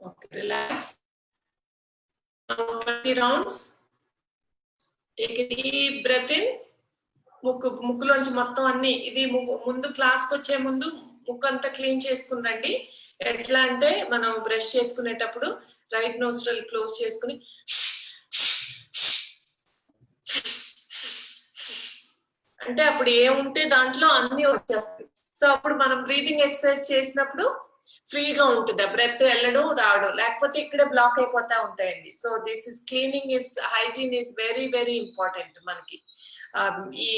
okay, relax. Now 20 rounds. Take a deep breath in. ముక్కులోంచి మొత్తం అన్ని, ఇది ముందు క్లాస్కి వచ్చే ముందు ముక్కు అంతా క్లీన్ చేసుకునండి. ఎట్లా అంటే మనం బ్రష్ చేసుకునేటప్పుడు రైట్ నోస్ట్రల్ క్లోజ్ చేసుకుని అంటే అప్పుడు ఏముంటే దాంట్లో అన్ని వచ్చేస్తాయి. సో అప్పుడు మనం బ్రీతింగ్ ఎక్సర్సైజ్ చేసినప్పుడు ఫ్రీగా ఉంటుంది, ఆ బ్రెత్ వెళ్ళడం రావడం, లేకపోతే ఇక్కడే బ్లాక్ అయిపోతా ఉంటాయండి. So this is cleaning is, hygiene is very very important మనకి. ఈ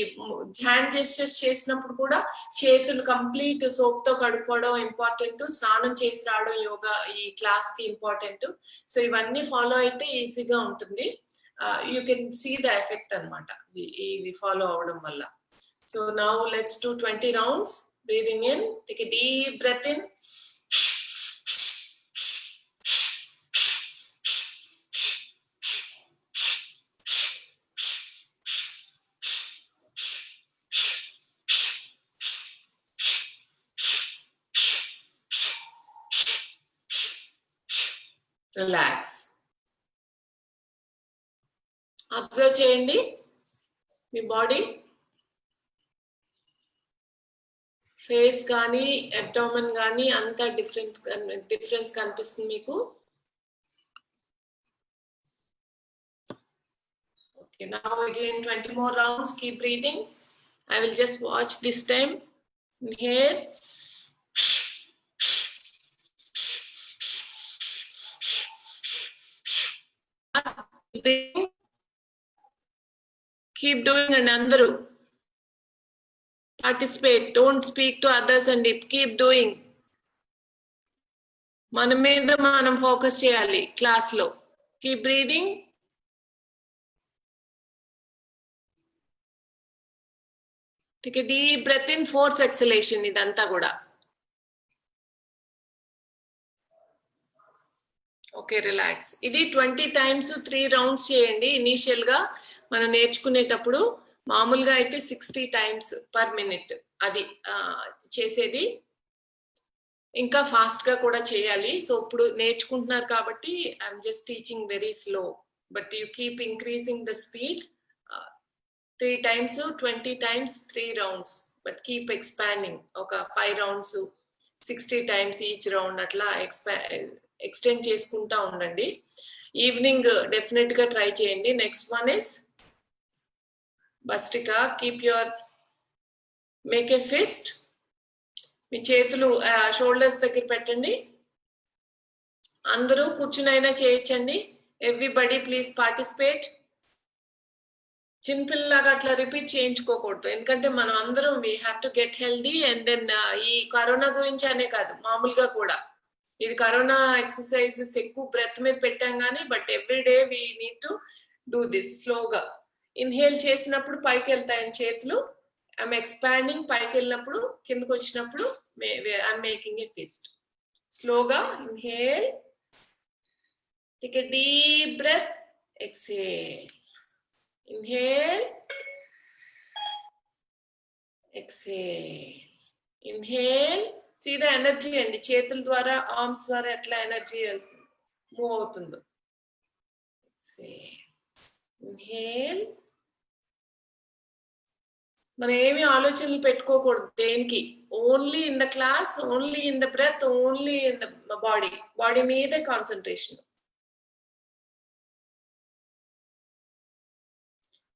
హ్యాండ్ జెస్చర్స్ చేసినప్పుడు కూడా చేతులు కంప్లీట్ సోప్ తో కడుక్కోవడం ఇంపార్టెంట్, స్నానం చేసి రావడం యోగా ఈ క్లాస్ కి ఇంపార్టెంట్. సో ఇవన్నీ ఫాలో అయితే ఈజీగా ఉంటుంది. You can see the effect అనమాట ఇవి ఫాలో అవడం వల్ల. So now let's do 20 rounds. Breathing in, take a deep breath in. Relax. Observe చేయండి మీ బాడీ, ఫేస్ కానీ అబ్డామెన్ కానీ అంతా డిఫరెన్స్ కనిపిస్తుంది మీకు. Okay, now again 20 more rounds. Keep breathing. I will just watch this time. Inhale. Keep doing and andaru participate. Don't speak to others and keep doing. మన మీద మనం ఫోకస్ చేయాలి class లో. Keep breathing. Take a deep breath in, force exhalation ఇదంతా కూడా. Okay, relax. ఇది 20 times 3 rounds చేయండి. Initial గా మనం నేర్చుకునేటప్పుడు మామూలుగా అయితే 60 times per minute అది చేసేది. ఇంకా ఫాస్ట్ గా కూడా చేయాలి. సో ఇప్పుడు నేర్చుకుంటున్నారు కాబట్టి I'm just teaching very slow, but you keep increasing the speed. 3 times 20 times 3 rounds, but keep expanding. ఒక 5 rounds 60 times ఈచ్ రౌండ్ అట్లా ఎక్స్టెండ్ చేసుకుంటా ఉండండి. ఈవినింగ్ డెఫినెట్ గా ట్రై చేయండి. Next one is bhastrika. Keep your, make a fist. మీ చేతులు shoulders దగ్గర పెట్టండి. అందరూ కూర్చునైనా చేయొచ్చండి. Everybody please participate. చిన్నపిల్లలాగా అట్లా రిపీట్ చేయించుకోకూడదు, ఎందుకంటే మనం అందరం we have to get healthy. And then ఈ కరోనా గురించి అనే కాదు, మామూలుగా కూడా ఇది కరోనా ఎక్సర్సైజెస్ ఎక్కువ బ్రెత్ మీద పెట్టాం కానీ, but every day we need to do this. స్లోగా ఇన్హేల్ చేసినప్పుడు పైకి వెళ్తాయని చేతులు, ఐఎమ్ ఎక్స్పాండింగ్. పైకి వెళ్ళినప్పుడు కిందకు వచ్చినప్పుడు ఐఎమ్ మేకింగ్ ఏ ఫిస్ట్. స్లోగా inhale, take a deep breath, exhale. Inhale, exhale. Inhale. See the energy and చేతుల ద్వారా, ఆర్మ్స్ ద్వారా ఎట్లా ఎనర్జీ మూవ్ అవుతుందో. Exhale. Inhale. మనం ఏమి ఆలోచనలు పెట్టుకోకూడదు దేనికి, only in the class, only in the breath, only in the body మీదే కాన్సన్ట్రేషన్.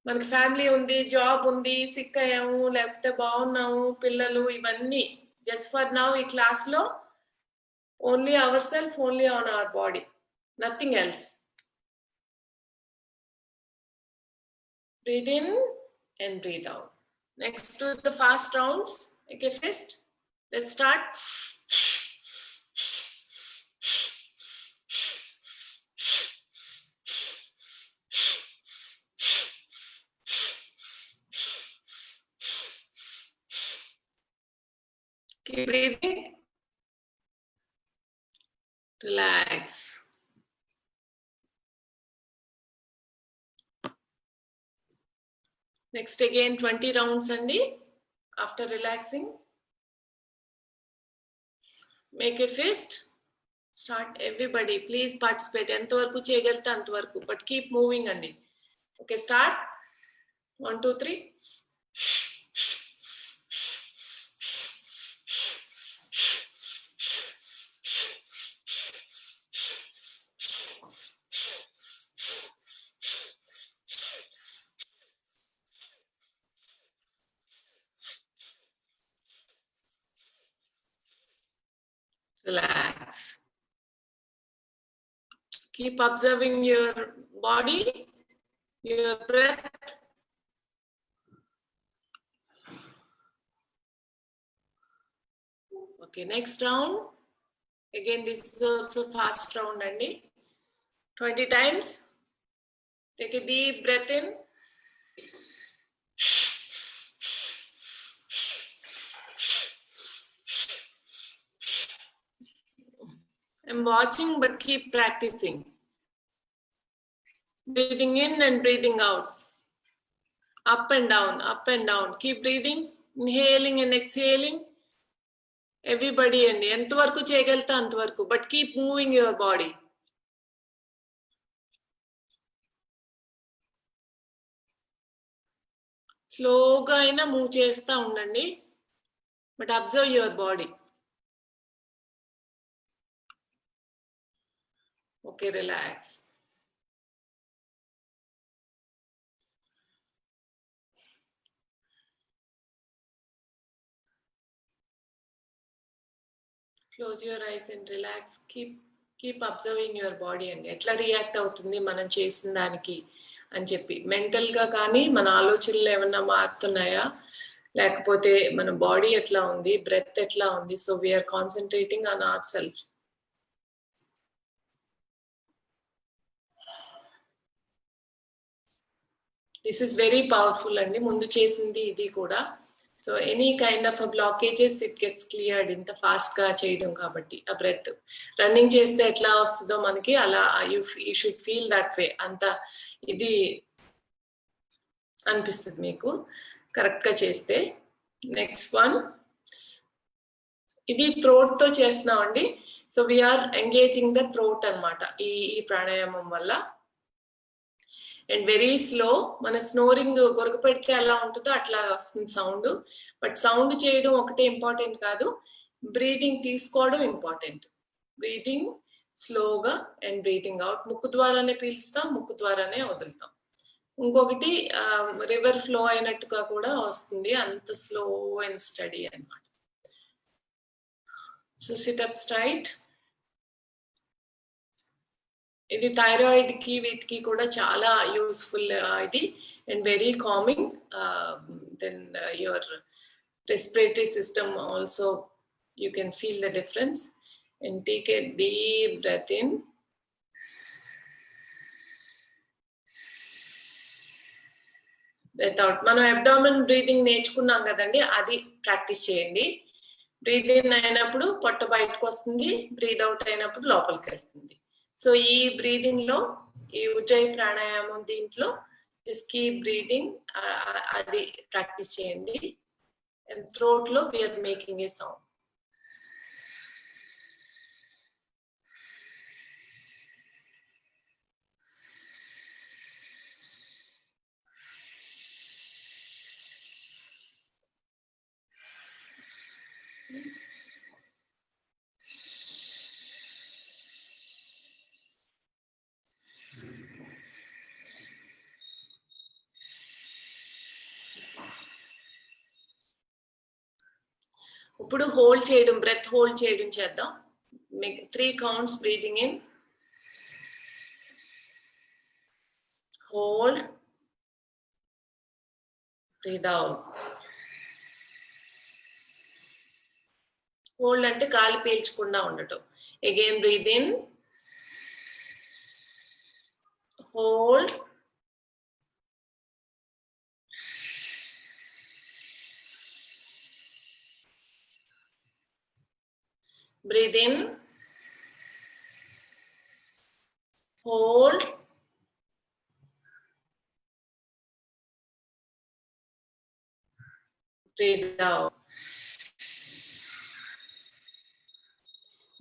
మనకి ఫ్యామిలీ ఉంది, జాబ్ ఉంది, సిక్ అయ్యాము, లేకపోతే బాగున్నాము, పిల్లలు, ఇవన్నీ జస్ట్ ఫర్ నౌ ఈ క్లాస్ లో only our self, only on our body, nothing else. Breathe in and breathe out. Next to the fast rounds, make a fist. Let's start. Keep breathing. Relax. Next again 20 rounds andi. After relaxing, make a fist. Start. Everybody please participate. Enta varaku cheyagalite anta varaku, but keep moving andi. Okay, start. 1 2 3. Relax. Keep observing your body, your breath. Okay, next round. Again, this is also fast round andi. 20 times. Take a deep breath in. I'm watching, but keep practicing. Breathing in and breathing out. Up and down, up and down. Keep breathing, inhaling and exhaling. Everybody andi. Enta varaku cheyagalite anta varaku, but keep moving your body. Slowga aina move chesta undandi, but observe your body. Okay, relax. Close your eyes and relax. Keep observing your body and ఎట్లా react అవుతుంది మనం చేసిన దానికి అని చెప్పి. Mental గా కానీ మన ఆలోచనలు ఏమన్నా మారుతున్నాయా, లేకపోతే మన బాడీ ఎట్లా ఉంది, బ్రెత్ ఎట్లా ఉంది. So we are concentrating on our self. This is very powerful అండి, ముందు చేసింది ఇది కూడా. So any kind of blockages it gets cleared ఇంత ఫాస్ట్ గా చేయడం కాబట్టి. ఆ బ్రెత్ రన్నింగ్ చేస్తే ఎట్లా వస్తుందో మనకి, అలా you should feel that way. అంత ఇది అనిపిస్తుంది మీకు కరెక్ట్ గా చేస్తే. నెక్స్ట్ వన్, ఇది థ్రోట్ తో చేస్తున్నామండి. So we are engaging the throat అనమాట ఈ ప్రాణాయామం వల్ల. అండ్ వెరీ స్లో, మన స్నోరింగ్ గొరక పెడితే ఎలా ఉంటుందో అట్లా వస్తుంది సౌండ్. బట్ సౌండ్ చేయడం ఒకటే ఇంపార్టెంట్ కాదు, బ్రీదింగ్ తీసుకోవడం ఇంపార్టెంట్. బ్రీదింగ్ స్లోగా అండ్ బ్రీదింగ్ అవుట్. ముక్కు ద్వారానే పీల్చుతాం, ముక్కు ద్వారానే వదులుతాం. ఇంకొకటి రివర్ ఫ్లో అయినట్టుగా కూడా వస్తుంది, అంత స్లో అండ్ స్టడీ అన్నమాట. So sit up straight. ఇది థైరాయిడ్ కి వీటికి కూడా చాలా యూస్ఫుల్ ఇది, and very calming. Then your respiratory system also you can feel the difference. And take a deep breath in. Breath out. మనం అబ్డామిన్ బ్రీదింగ్ నేర్చుకున్నాం కదండి, అది ప్రాక్టీస్ చేయండి. బ్రీద్ ఇన్ అయినప్పుడు పొట్ట బయటకు వస్తుంది, బ్రీద్ అవుట్ అయినప్పుడు లోపలికి వెళ్తుంది. సో ఈ బ్రీదింగ్ లో, ఈ ఉజ్జయి ప్రాణాయామం దీంట్లో జస్ట్ కీప్ బ్రీదింగ్, అది ప్రాక్టీస్ చేయండి. అండ్ థ్రోట్ లో వీఆర్ మేకింగ్ ఏ సౌండ్. ఇప్పుడు హోల్డ్ చేయడం, బ్రెత్ హోల్డ్ చేయడం చేద్దాం. 3 counts breathing in, hold, breathe out. Hold అంటే గాలి పీల్చకుండా ఉండటం. Again breathe in, hold, breathe in, hold, breathe out.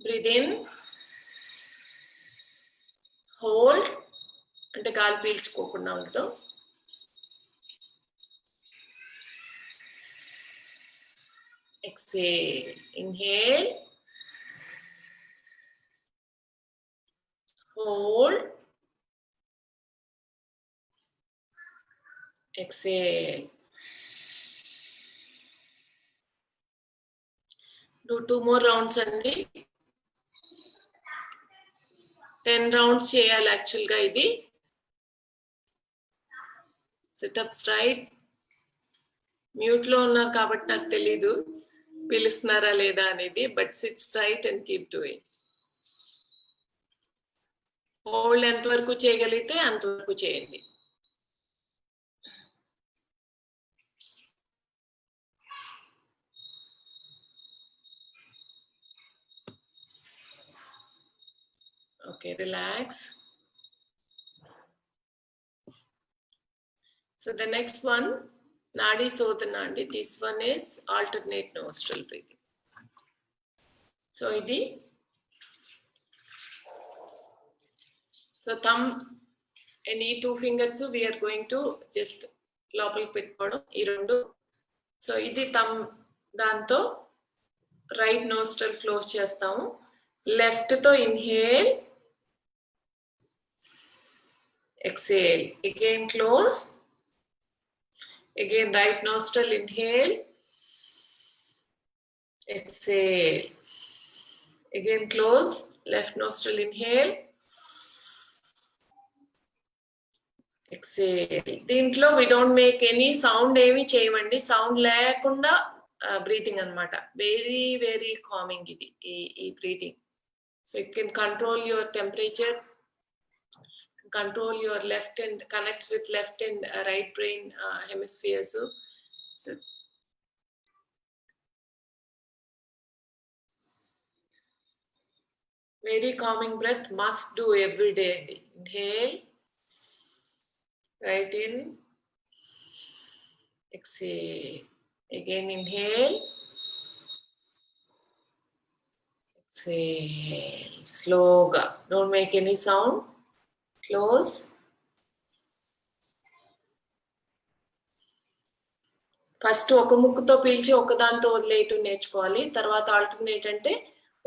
Breathe in, hold అంటే గాలి పీల్చుకోకుండా ఉండటం. Exhale, inhale, hold, exhale. Do 2 more rounds అండి. 10 rounds చేయాలి యాక్చువల్ గా ఇది. SIT up straight. మ్యూట్ లో ఉన్నారు కాబట్టి నాకు తెలీదు పిలుస్తున్నారా లేదా అనేది, but SIT straight and keep doing. Hold ఎంతవరకు చేయగలిగితే అంతవరకు చేయండి. Okay, relax. So the next one, Nadi Sodhana andi. This one is alternate nostril breathing. So idi, so thumb and ee 2 fingers we are going to just lopaliki pettukodam ee rendu. So idi thumb danto right nostril close chestamu. Left to inhale, exhale, again close, again right nostril inhale, exhale, again close, left nostril inhale, exhale. Dintlo we don't make any sound, emi cheyavandi, sound lekunda breathing anamata. Very very calming idi ee breathing. So you can control your temperature, control your left and connects with left and right brain hemispheres. So very calming breath, must do every day. Inhale, right in, exhale, again inhale, exhale, sloga, don't make any sound, close. First ఒక ముక్కుతో పీల్చి ఒక దాంతో వదిలేయటం నేర్చుకోవాలి. తర్వాత alternate అంటే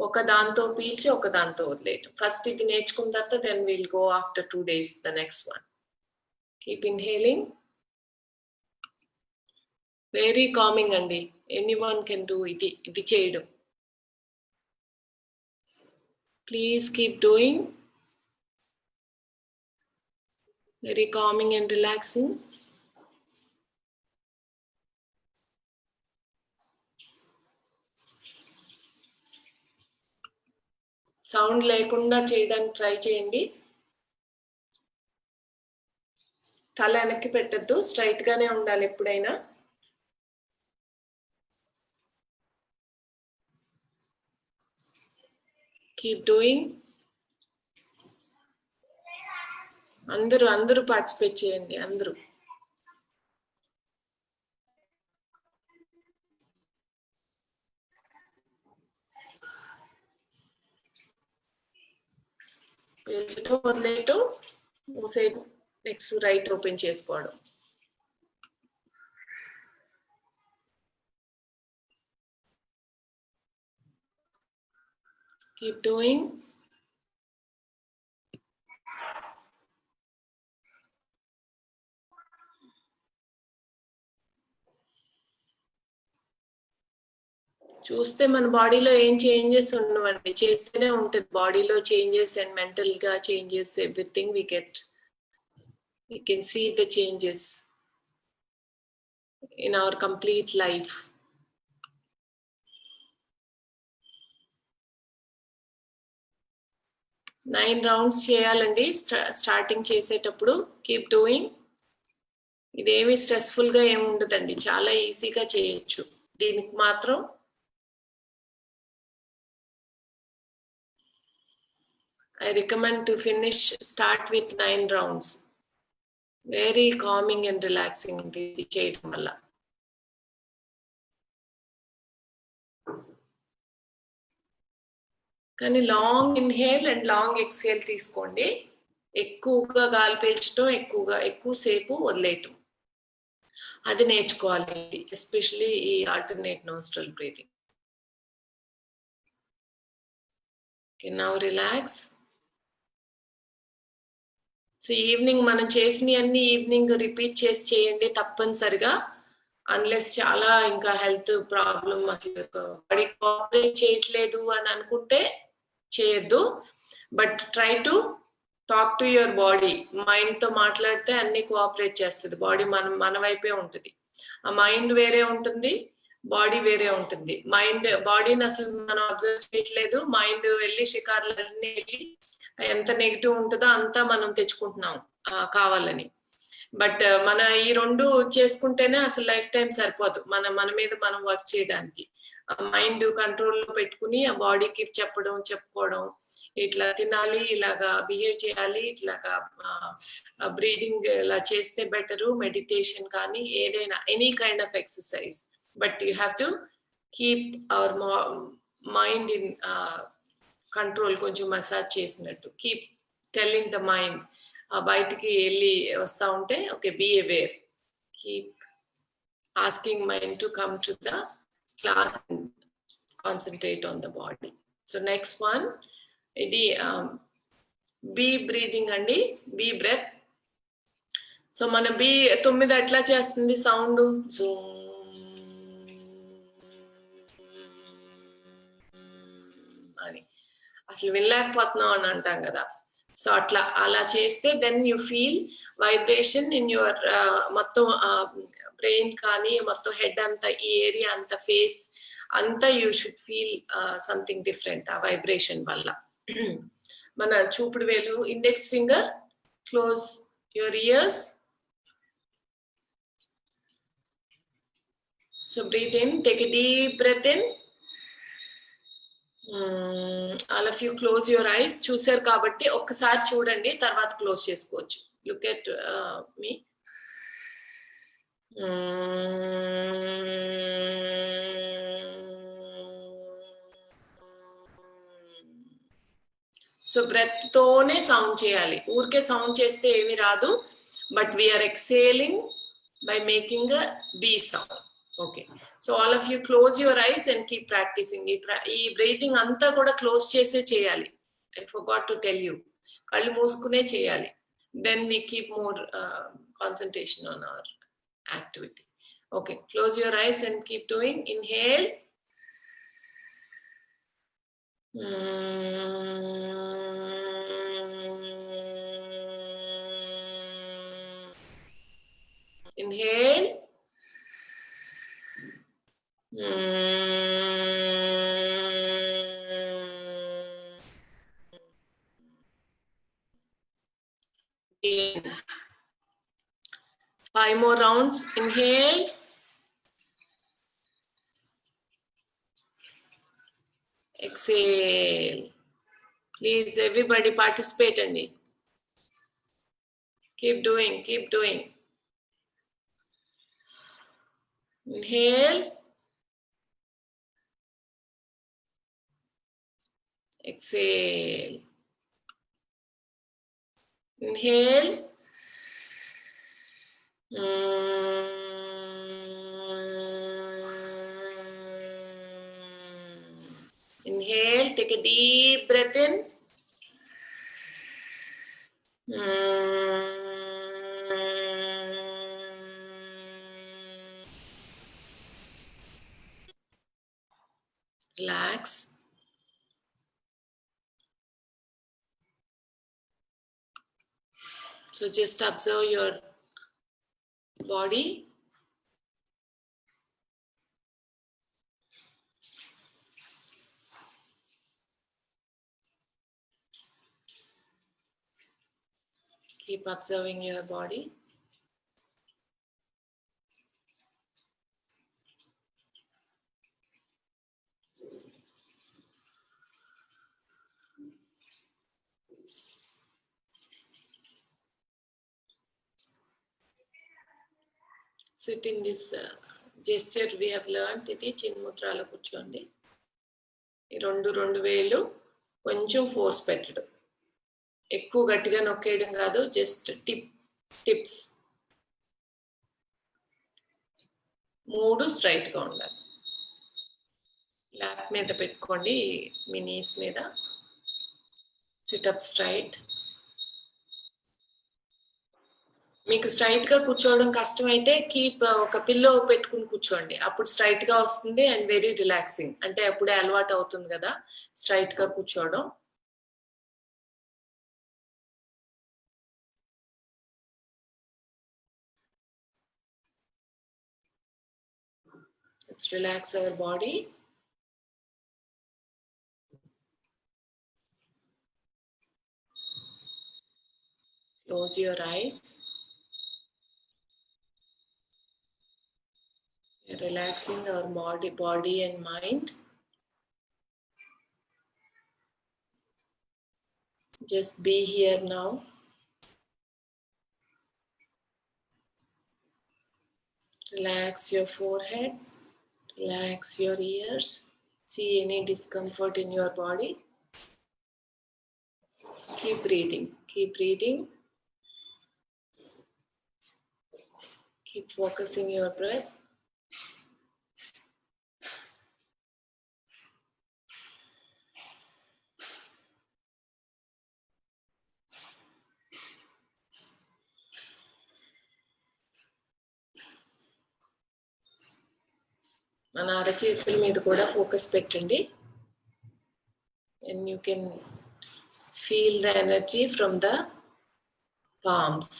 ఒక దాంతో పీల్చి ఒక దాంతో వదిలేయటం. ఫస్ట్ ఇది నేర్చుకున్న తర్వాత then will go after 2 days the next one. Keep inhaling. Very calming అండి. ఎనీవన్ కెన్ డూ ఇది చేయడం. Please keep doing. Very calming and relaxing. Sound లేకుండా చేయడానికి ట్రై చేయండి. తల వెనక్కి పెట్టద్దు, స్ట్రైట్ గానే ఉండాలి ఎప్పుడైనా. Keep doing. అందరూ పార్టిసిపేట్ చేయండి. అందరూ పీల్చడం వదిలేయటం, మూసేయడం, నెక్స్ట్ రైట్ ఓపెన్ చేసుకోవడం. Keep doing. చూస్తే మన బాడీలో ఏం చేంజెస్ ఉండవండి, చేస్తేనే ఉంటుంది బాడీలో చేంజెస్ అండ్ మెంటల్ గా changes, everything we can see the changes in our complete life. Nine rounds చేయాలండి స్టార్టింగ్ చేసేటప్పుడు. Keep doing. ఇదేమి స్ట్రెస్ఫుల్ గా ఏమి ఉండదండి, చాలా ఈజీగా చేయొచ్చు. దీనికి మాత్రం I recommend to start with 9 rounds. Very calming and relaxing ఇది చేయడం వల్ల. కానీ long inhale and long exhale తీసుకోండి. ఎక్కువగా గాలి పీల్చడం, ఎక్కువసేపు వదిలేయటం, అది నేర్చుకోవాలి, ఎస్పెషలీ ఈ alternate nostril breathing. Okay, now relax. So evening మనం చేసినవన్నీ ఈవినింగ్ రిపీట్ చేసి చేయండి తప్పనిసరిగా. అన్లెస్ చాలా ఇంకా హెల్త్ ప్రాబ్లం, అసలు బాడీ కోఆపరేట్ చేయట్లేదు అని అనుకుంటే చేయొద్దు. But try to talk to your body. Mind తో మాట్లాడితే అన్ని కోఆపరేట్ చేస్తుంది. బాడీ మన వైపే ఉంటుంది. ఆ మైండ్ వేరే ఉంటుంది, బాడీ వేరే ఉంటుంది. బాడీని అసలు మనం అబ్జర్వ్ చేయట్లేదు. మైండ్ వెళ్ళి షికార్లన్నీ వెళ్ళి ఎంత నెగిటివ్ ఉంటుందో అంతా మనం తెచ్చుకుంటున్నాం కావాలని. బట్ మన ఈ రెండు చేసుకుంటేనే అసలు లైఫ్ టైం సరిపోదు మన మీద మనం వర్క్ చేయడానికి. ఆ మైండ్ కంట్రోల్లో పెట్టుకుని ఆ బాడీకి చెప్పుకోవడం, ఇట్లా తినాలి, ఇలాగా బిహేవ్ చేయాలి, ఇట్లాగా బ్రీదింగ్ ఇలా చేస్తే బెటరు, మెడిటేషన్ కానీ ఏదైనా, any kind of exercise. But you have to keep our mind in control. కొంచెం మసాజ్ చేసినట్టు కీప్ టెల్లింగ్ ద మైండ్. బయటికి వెళ్ళి వస్తా ఉంటే okay, be aware, keep asking mind to come to the class and concentrate on the body. So next one ఇది bee breathing అండి, bee breath. So మన bee 9 ఎట్లా చేస్తుంది సౌండ్? జూమ్ అని అసలు వినలేకపోతున్నాం అని అంటాం కదా. సో అలా చేస్తే then you feel vibration in your మొత్తం బ్రెయిన్ కానీ మొత్తం హెడ్ అంతా, ఈ ఏరియా అంతా, ఫేస్ అంతా you should feel something different ఆ వైబ్రేషన్ వల్ల. మన చూపుడు వేలు, index finger, close your ears. So breathe in, take a deep breath in. All of you close your eyes. చూసారు కాబట్టి ఒక్కసారి చూడండి, తర్వాత క్లోజ్ చేసుకోవచ్చు. Look at me. So breath తోనే సౌండ్ చేయాలి, ఊరికే సౌండ్ చేస్తే ఏమి రాదు. But we're exhaling by making a bee sound. Okay, so all of you close your eyes and keep practising. ఈ బ్రీతింగ్ అంతా కూడా క్లోజ్ చేసే చేయాలి. I forgot to tell you, కళ్ళు మూసుకునే చేయాలి. Then we keep more concentration on our activity. Okay, close your eyes and keep doing. Inhale. Inhale. Again. 5 more rounds. Inhale. Exhale. Please, everybody participate and keep doing, keep doing. Inhale. Exhale. Inhale. Inhale, take a deep breath in. So just observe your body. Keep observing your body. Sit in this gesture we have learned. ఇది చిన్ముద్రలో కూర్చోండి. ఈ రెండు వేళ్ళు కొంచెం force పెట్టడం, ఎక్కువ గట్టిగా నొక్కేయడం కాదు, జస్ట్ టిప్స్ 3 స్ట్రైట్ గా ఉండాలి. ల్యాప్ మీద పెట్టుకోండి, మీ నీస్ మీద. SIT up straight. మీకు స్ట్రైట్ గా కూర్చోవడం కష్టం అయితే కీప్ ఒక పిల్లో పెట్టుకుని కూర్చోండి, అప్పుడు స్ట్రైట్ గా వస్తుంది అండ్ వెరీ రిలాక్సింగ్. అంటే అప్పుడే అలవాటు అవుతుంది కదా స్ట్రైట్ గా కూర్చోవడం. Let's relax our body. Close your eyes. We're relaxing our body and mind. Just be here now. Relax your forehead. Relax your ears. See any discomfort in your body. Keep breathing. Keep breathing. Keep focusing your breath. మన అరచేతుల మీద కూడా focus పెట్టండి. And you can feel the energy from the palms.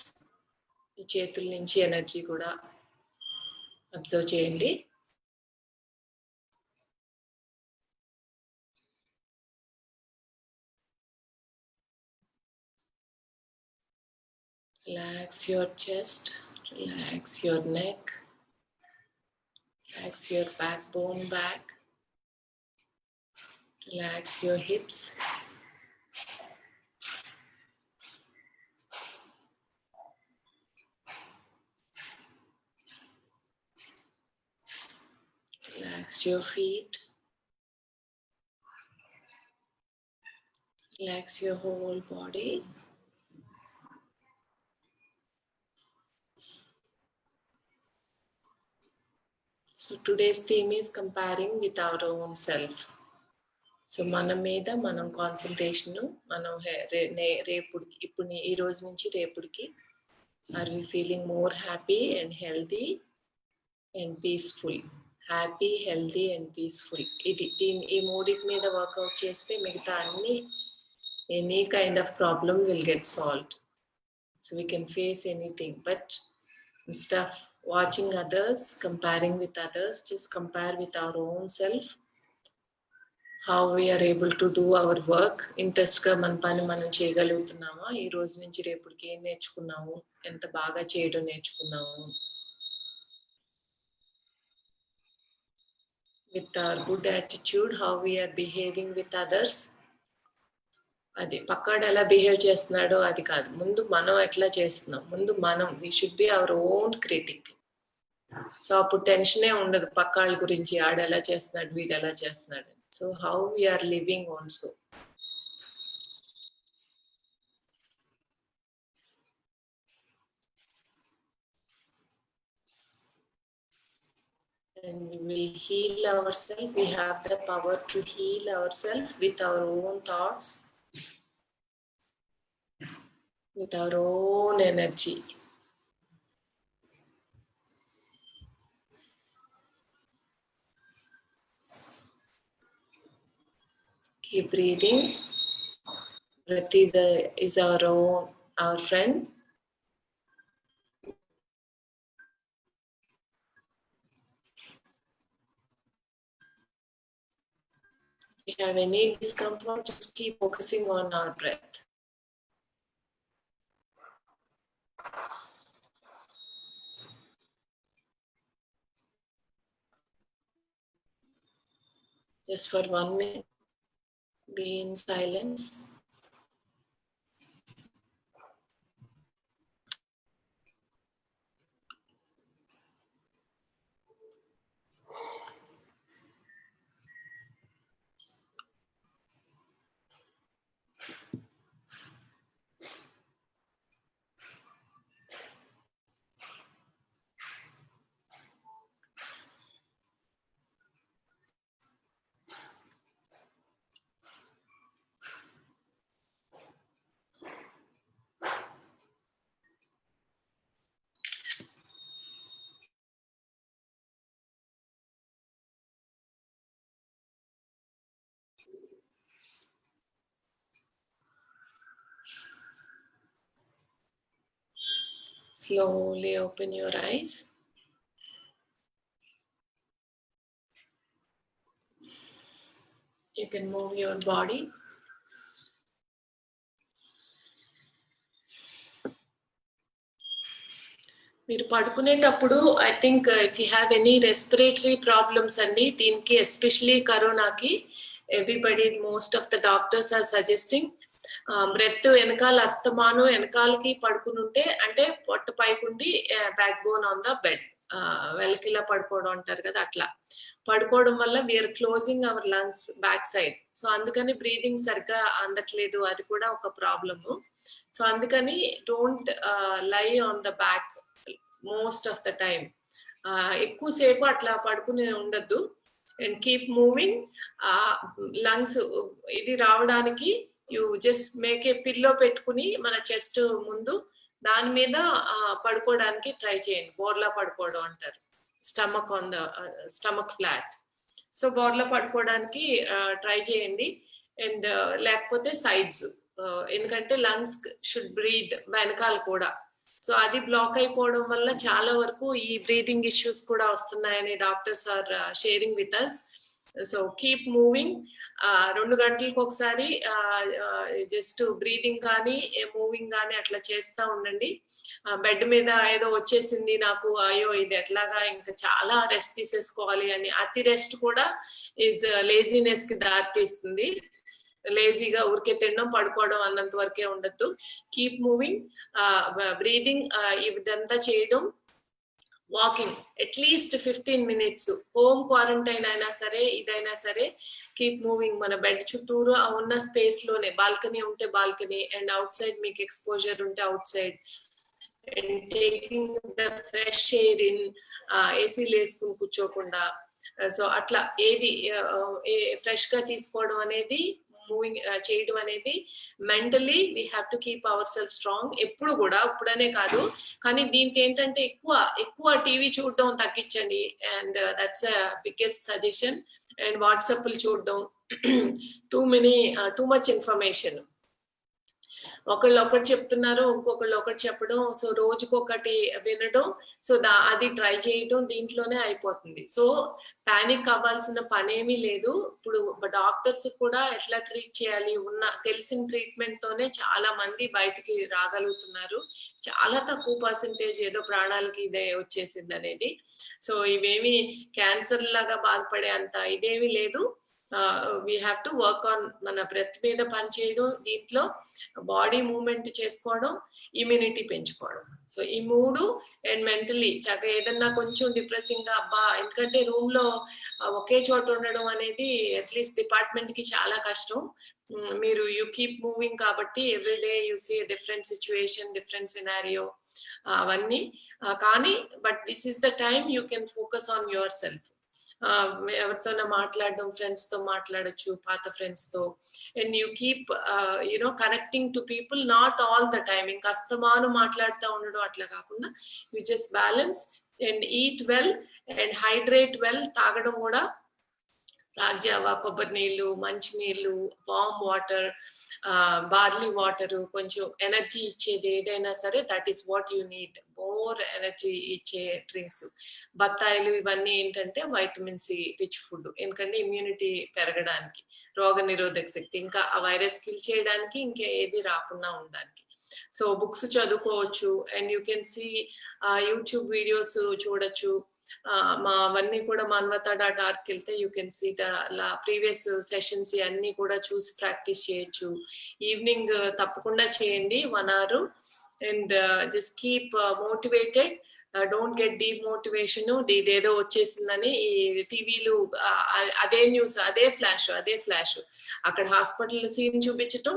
ఈ చేతుల నుంచి energy కూడా observe చేయండి. Relax your chest, relax your neck, relax your backbone back, relax your hips. Relax your feet. Relax your whole body. So today's theme is comparing with our own self. So మన మీద మనం concentration, మనం రేపుడికి, ఇప్పుడు ఈ రోజు నుంచి రేపుడికి are we feeling more happy and healthy and peaceful. Happy, healthy and peaceful. ఈ మూడిటి మీద వర్కౌట్ చేస్తే మిగతా అన్ని any kind of problem will get solved. So we can face anything. But instead of watching others, comparing with others, just compare with our own self. How we are able to do our work. Interest గా మన పని మనం చేయగలుగుతున్నామా, ఈ రోజు నుంచి రేపుడికి ఏం నేర్చుకున్నాము, ఎంత బాగా చేయడం నేర్చుకున్నాము. With our good attitude, how we are behaving with others. అది పక్కాడు ఎలా బిహేవ్ చేస్తున్నాడో అది కాదు, ముందు మనం ఎట్లా చేస్తున్నాం. ముందు మనం, we should be our own critic. So అప్పుడు టెన్షనే ఉండదు పక్కాళ్ళ గురించి, ఆడు ఎలా చేస్తున్నాడు, వీడు ఎలా చేస్తున్నాడు. So how we are living also. And we will heal ourselves. We have the power to heal ourselves with our own thoughts, with our own energy. Keep breathing. Breath is our friend. we have any discomfort, just keep focusing on our breath. Just for 1 minute, be in silence. Slowly open your eyes. You can move your body. మీరు పడుకునేటప్పుడు I think if you have any respiratory problems అండి, దీనికి especially కరోనాకి everybody most of the doctors are suggesting breath వెనకాల అస్తమానం వెనకాలకి పడుకుని ఉంటే, అంటే పొట్ట పైకుండి backbone on the bed, వెలకిలా పడుకోవడం అంటారు కదా, అట్లా పడుకోవడం వల్ల we're closing our lungs back side. So అందుకని బ్రీదింగ్ సరిగ్గా అందట్లేదు, అది కూడా ఒక ప్రాబ్లము. సో అందుకని don't lie on the back most of the time. ఎక్కువసేపు అట్లా పడుకుని ఉండద్దు. And keep moving. లంగ్స్ ఇది రావడానికి you just make a pillow పెట్టుకుని మన చెస్ట్ ముందు దాని మీద పడుకోవడానికి ట్రై చేయండి. బోర్లా పడుకోవడం అంటారు, stomach on the stomach flat. So బోర్లా పడుకోవడానికి ట్రై చేయండి. అండ్ లేకపోతే సైడ్స్, ఎందుకంటే లంగ్స్ షుడ్ బ్రీత్ వెనకాల కూడా. సో అది బ్లాక్ అయిపోవడం వల్ల చాలా వరకు ఈ బ్రీతింగ్ ఇష్యూస్ కూడా వస్తున్నాయని doctors are sharing with us. So keep moving. 2 గంటలకు ఒకసారి జస్ట్ బ్రీతింగ్ కానీ మూవింగ్ కానీ అట్లా చేస్తూ ఉండండి. బెడ్ మీద ఏదో వచ్చేసింది నాకు, అయ్యో ఇది ఎట్లాగా, ఇంకా చాలా రెస్ట్ తీసేసుకోవాలి అని అతి రెస్ట్ కూడా ఈజ్ లేజినెస్ కి దారి తీస్తుంది. లేజీగా ఊరికే తినడం పడుకోవడం అన్నంత వరకే ఉండద్దు. కీప్ మూవింగ్, బ్రీదింగ్, ఇదంతా చేయడం. Walking at least 15 minutes. Home quarantine అయినా సరే ఇదైనా సరే కీప్ మూవింగ్. మన బెడ్ చుట్టూరు ఉన్న స్పేస్ లోనే, బాల్కనీ ఉంటే బాల్కనీ, అండ్ అవుట్ సైడ్ మీకు ఎక్స్పోజర్ ఉంటే out side, and taking the fresh air in. ఏసీలు వేసుకుని కూర్చోకుండా, సో అట్లా ఏది ఫ్రెష్ గా తీసుకోవడం అనేది, మూవింగ్ చేయడం అనేది mentally we have to keep our self strong. ఎప్పుడు కూడా, ఇప్పుడనే కాదు, కానీ దీనికి ఏంటంటే ఎక్కువ టీవీ చూడడం తగ్గించండి. And that's biggest suggestion. And వాట్సాప్లు చూడడం, టూ మచ్ ఇన్ఫర్మేషన్. ఒకళ్ళు ఒకటి చెప్తున్నారు, ఇంకొకళ్ళు ఒకటి చెప్పడం, సో రోజుకొకటి వినడం, సో అది ట్రై చేయడం, దీంట్లోనే అయిపోతుంది. సో పానిక్ అవ్వాల్సిన పనేమీ లేదు. ఇప్పుడు డాక్టర్స్ కూడా ఎట్లా ట్రీట్ చేయాలి, తెలిసిన ట్రీట్మెంట్ తోనే చాలా మంది బయటికి రాగలుగుతున్నారు. చాలా తక్కువ పర్సెంటేజ్ ఏదో ప్రాణాలకి ఇదే వచ్చేసింది అనేది. సో ఇవేమి క్యాన్సర్ లాగా బాధపడే అంత ఇదేమీ లేదు. We have to work on మన బ్రెత్ మీద పనిచేయడం, దీంట్లో బాడీ మూవ్మెంట్ చేసుకోవడం, ఇమ్యూనిటీ పెంచుకోవడం. సో ఈ 3. అండ్ మెంటలీ చక్కగా ఏదన్నా కొంచెం డిప్రెసింగ్ గా అబ్బా, ఎందుకంటే రూమ్ లో ఒకే చోట ఉండడం అనేది అట్లీస్ట్ డిపార్ట్మెంట్ కి చాలా కష్టం. మీరు యూ కీప్ మూవింగ్ కాబట్టి everyday you see different situation, different scenario, అవన్నీ. కానీ but this is the time you can focus on your self. ఎవరితోనో మాట్లాడడం, ఫ్రెండ్స్ తో మాట్లాడొచ్చు, పాత ఫ్రెండ్స్ తో. And you keep connecting to people, not all the time. ఇంకా అస్తమాను మాట్లాడుతూ ఉండడం అట్లా కాకుండా you just balance. And eat well and hydrate well. తాగడం కూడా రాగి జావా, కొబ్బరి నీళ్ళు, మంచి నీళ్ళు, వామ్ వాటర్, బార్లీ వాటర్, కొంచెం ఎనర్జీ ఇచ్చేది ఏదైనా సరే that is what you need. More energy ఇచ్చే డ్రింక్స్. బత్తాయిలు ఇవన్నీ ఏంటంటే వైటమిన్ సి రిచ్ ఫుడ్. ఎందుకంటే ఇమ్యూనిటీ పెరగడానికి, రోగ నిరోధక శక్తి, ఇంకా ఆ వైరస్ కిల్ చేయడానికి, ఇంకా ఏది రాకుండా ఉండడానికి. సో బుక్స్ చదువుకోవచ్చు and you can see YouTube videos చూడొచ్చు. మా అవన్నీ కూడా manvata.org వెళ్తే you can see the previous sessions అన్ని కూడా చూసి ప్రాక్టీస్ చేయొచ్చు. ఈవినింగ్ తప్పకుండా చేయండి 1 hour and just keep motivated. Don't get demotivation. ఇదేదో వచ్చేసిందని ఈ టీవీలు అదే న్యూస్, అదే ఫ్లాష్ అక్కడ హాస్పిటల్ సీన్ చూపించటం,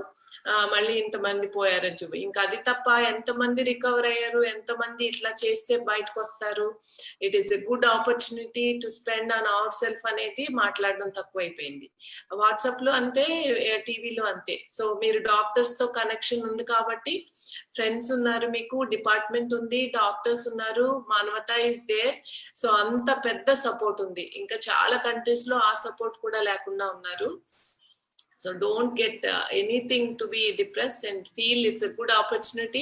మళ్ళీ ఇంతమంది పోయారని చూపి, ఇంకా అది తప్ప ఎంతమంది రికవర్ అయ్యారు, ఎంతమంది ఇట్లా చేస్తే బయటకు వస్తారు. It is a good opportunity to spend on our self అనేది మాట్లాడడం తక్కువైపోయింది. వాట్సాప్ లో అంతే, టీవీలో అంతే. సో మీరు డాక్టర్స్ తో కనెక్షన్ ఉంది కాబట్టి, ఫ్రెండ్స్ ఉన్నారు మీకు, డిపార్ట్మెంట్ ఉంది, డాక్టర్స్ ఉన్నారు, మానవత ఇస్ దేర్. సో అంత పెద్ద సపోర్ట్ ఉంది. ఇంకా చాలా కంట్రీస్ లో ఆ సపోర్ట్ కూడా లేకుండా ఉన్నారు. So don't get anything to be depressed and feel it's a good opportunity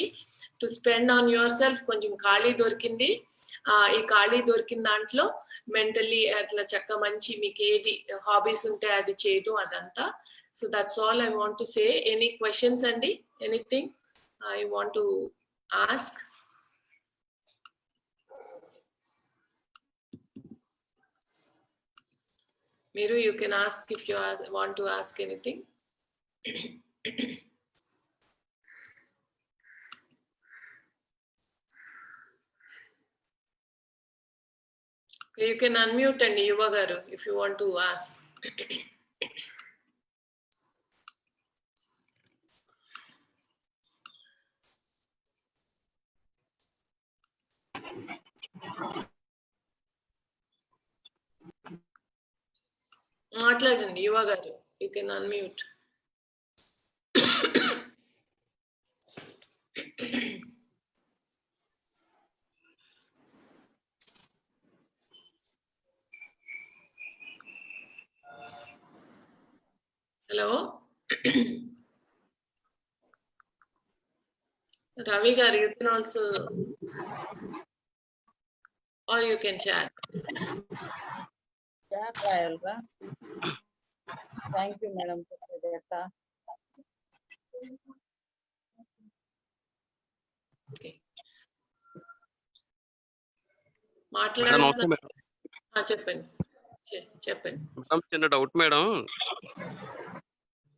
to spend on yourself. కొంచెం ఖాళీ దొరికింది. ఈ ఖాళీ దొరికిన దాంట్లో మెంటల్లీ అట్లా చక్క మంచి మీకు ఏది హాబీస్ ఉంటే అది చేయడం అదంతా. So that's all I want to say. Any questions అండి? Anything I want to ask? Miru, you can ask if you want to ask anything. You can unmute and Yuva garu if you want to ask. మాట్లాడండి యువ గారు. You can unmute. Hello Ravi garu, you can also, or you can chat. Chat rayalra. Thank you, madam, for the data. Okay. మాట్లాడండి. చెప్పండి. Madam చిన్న doubt madam.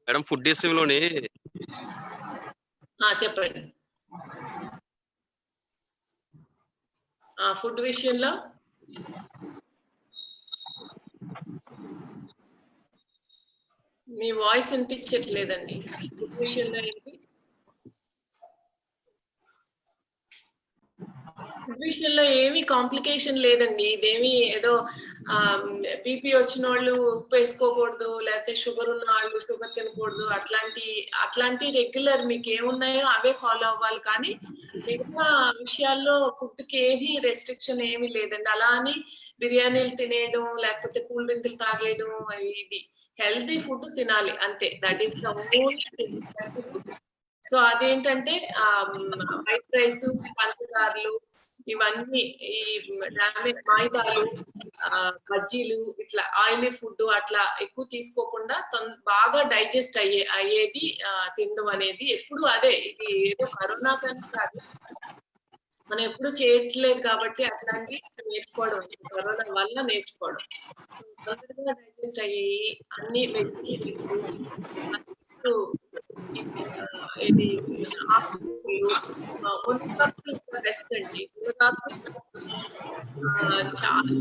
Madam food విషయంలోని చెప్పండి. Food విషయంలో మీ voice వినిపించట్లేదండి. Food విషయంలో ఏంటి? ఫుడ్ విషయంలో ఏమి కాంప్లికేషన్ లేదండి. ఇదేమి ఏదో బీపీ వచ్చిన వాళ్ళు ఉప్పు వేసుకోకూడదు, లేకపోతే షుగర్ ఉన్న వాళ్ళు షుగర్ తినకూడదు, అట్లాంటి రెగ్యులర్ మీకు ఏమున్నాయో అవే ఫాలో అవ్వాలి. కానీ మిగతా విషయాల్లో ఫుడ్ కి ఏమీ రెస్ట్రిక్షన్ ఏమీ లేదండి. అలా అని బిర్యానీలు తినేయడం, లేకపోతే కూల్ డ్రింకులు తాగేయడం, ఇది హెల్తీ ఫుడ్ తినాలి అంతే. That is the only healthy food. So అదేంటంటే వైట్ రైస్, పంచదారలు, ఇవన్నీ ఈ మైదాలు, బజ్జీలు, ఇట్లా ఆయిలీ ఫుడ్ అట్లా ఎక్కువ తీసుకోకుండా బాగా డైజెస్ట్ అయ్యేది తినడం అనేది ఎప్పుడు అదే. ఇది ఏదో కరోనా కన్నా కాదు, మనం ఎప్పుడు చేయట్లేదు కాబట్టి అట్లాంటి నేర్చుకోవడం, కరోనా వల్ల నేర్చుకోవడం. తొందరగా డైజెస్ట్ అయ్యి అన్ని వెజిటేబుల్స్, ఇది ఆకుకూరలు, మునగాకు రెస్ట్ అండి. మునగాకు చాలా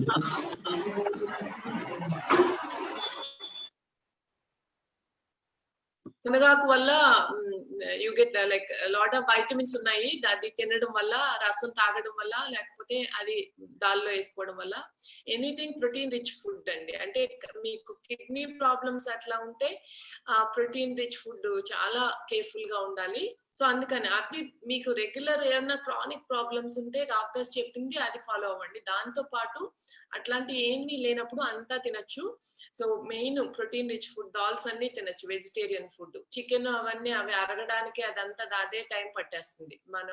మునగాకు వల్ల you get like lot of vitamins ఉన్నాయి. అది తినడం వల్ల, రసం తాగడం వల్ల, లేకపోతే లేకపోతే అది దాల్లో వేసుకోవడం వల్ల. ఎనీథింగ్ ప్రోటీన్ రిచ్ ఫుడ్ అండి. అంటే మీకు కిడ్నీ ప్రాబ్లమ్స్ అట్లా ఉంటే ప్రోటీన్ రిచ్ ఫుడ్ చాలా కేర్ఫుల్ గా ఉండాలి. సో అందుకని అది మీకు రెగ్యులర్ ఏమైనా క్రానిక్ ప్రాబ్లమ్స్ ఉంటే డాక్టర్స్ చెప్పింది అది ఫాలో అవ్వండి. దాంతో పాటు అట్లాంటి ఏమీ లేనప్పుడు అంతా తినొచ్చు. So main protein rich food dals అన్ని తినొచ్చు, వెజిటేరియన్ ఫుడ్. చికెన్ అవన్నీ అవి అరగడానికి అదంతా అదే టైం పట్టేస్తుంది, మన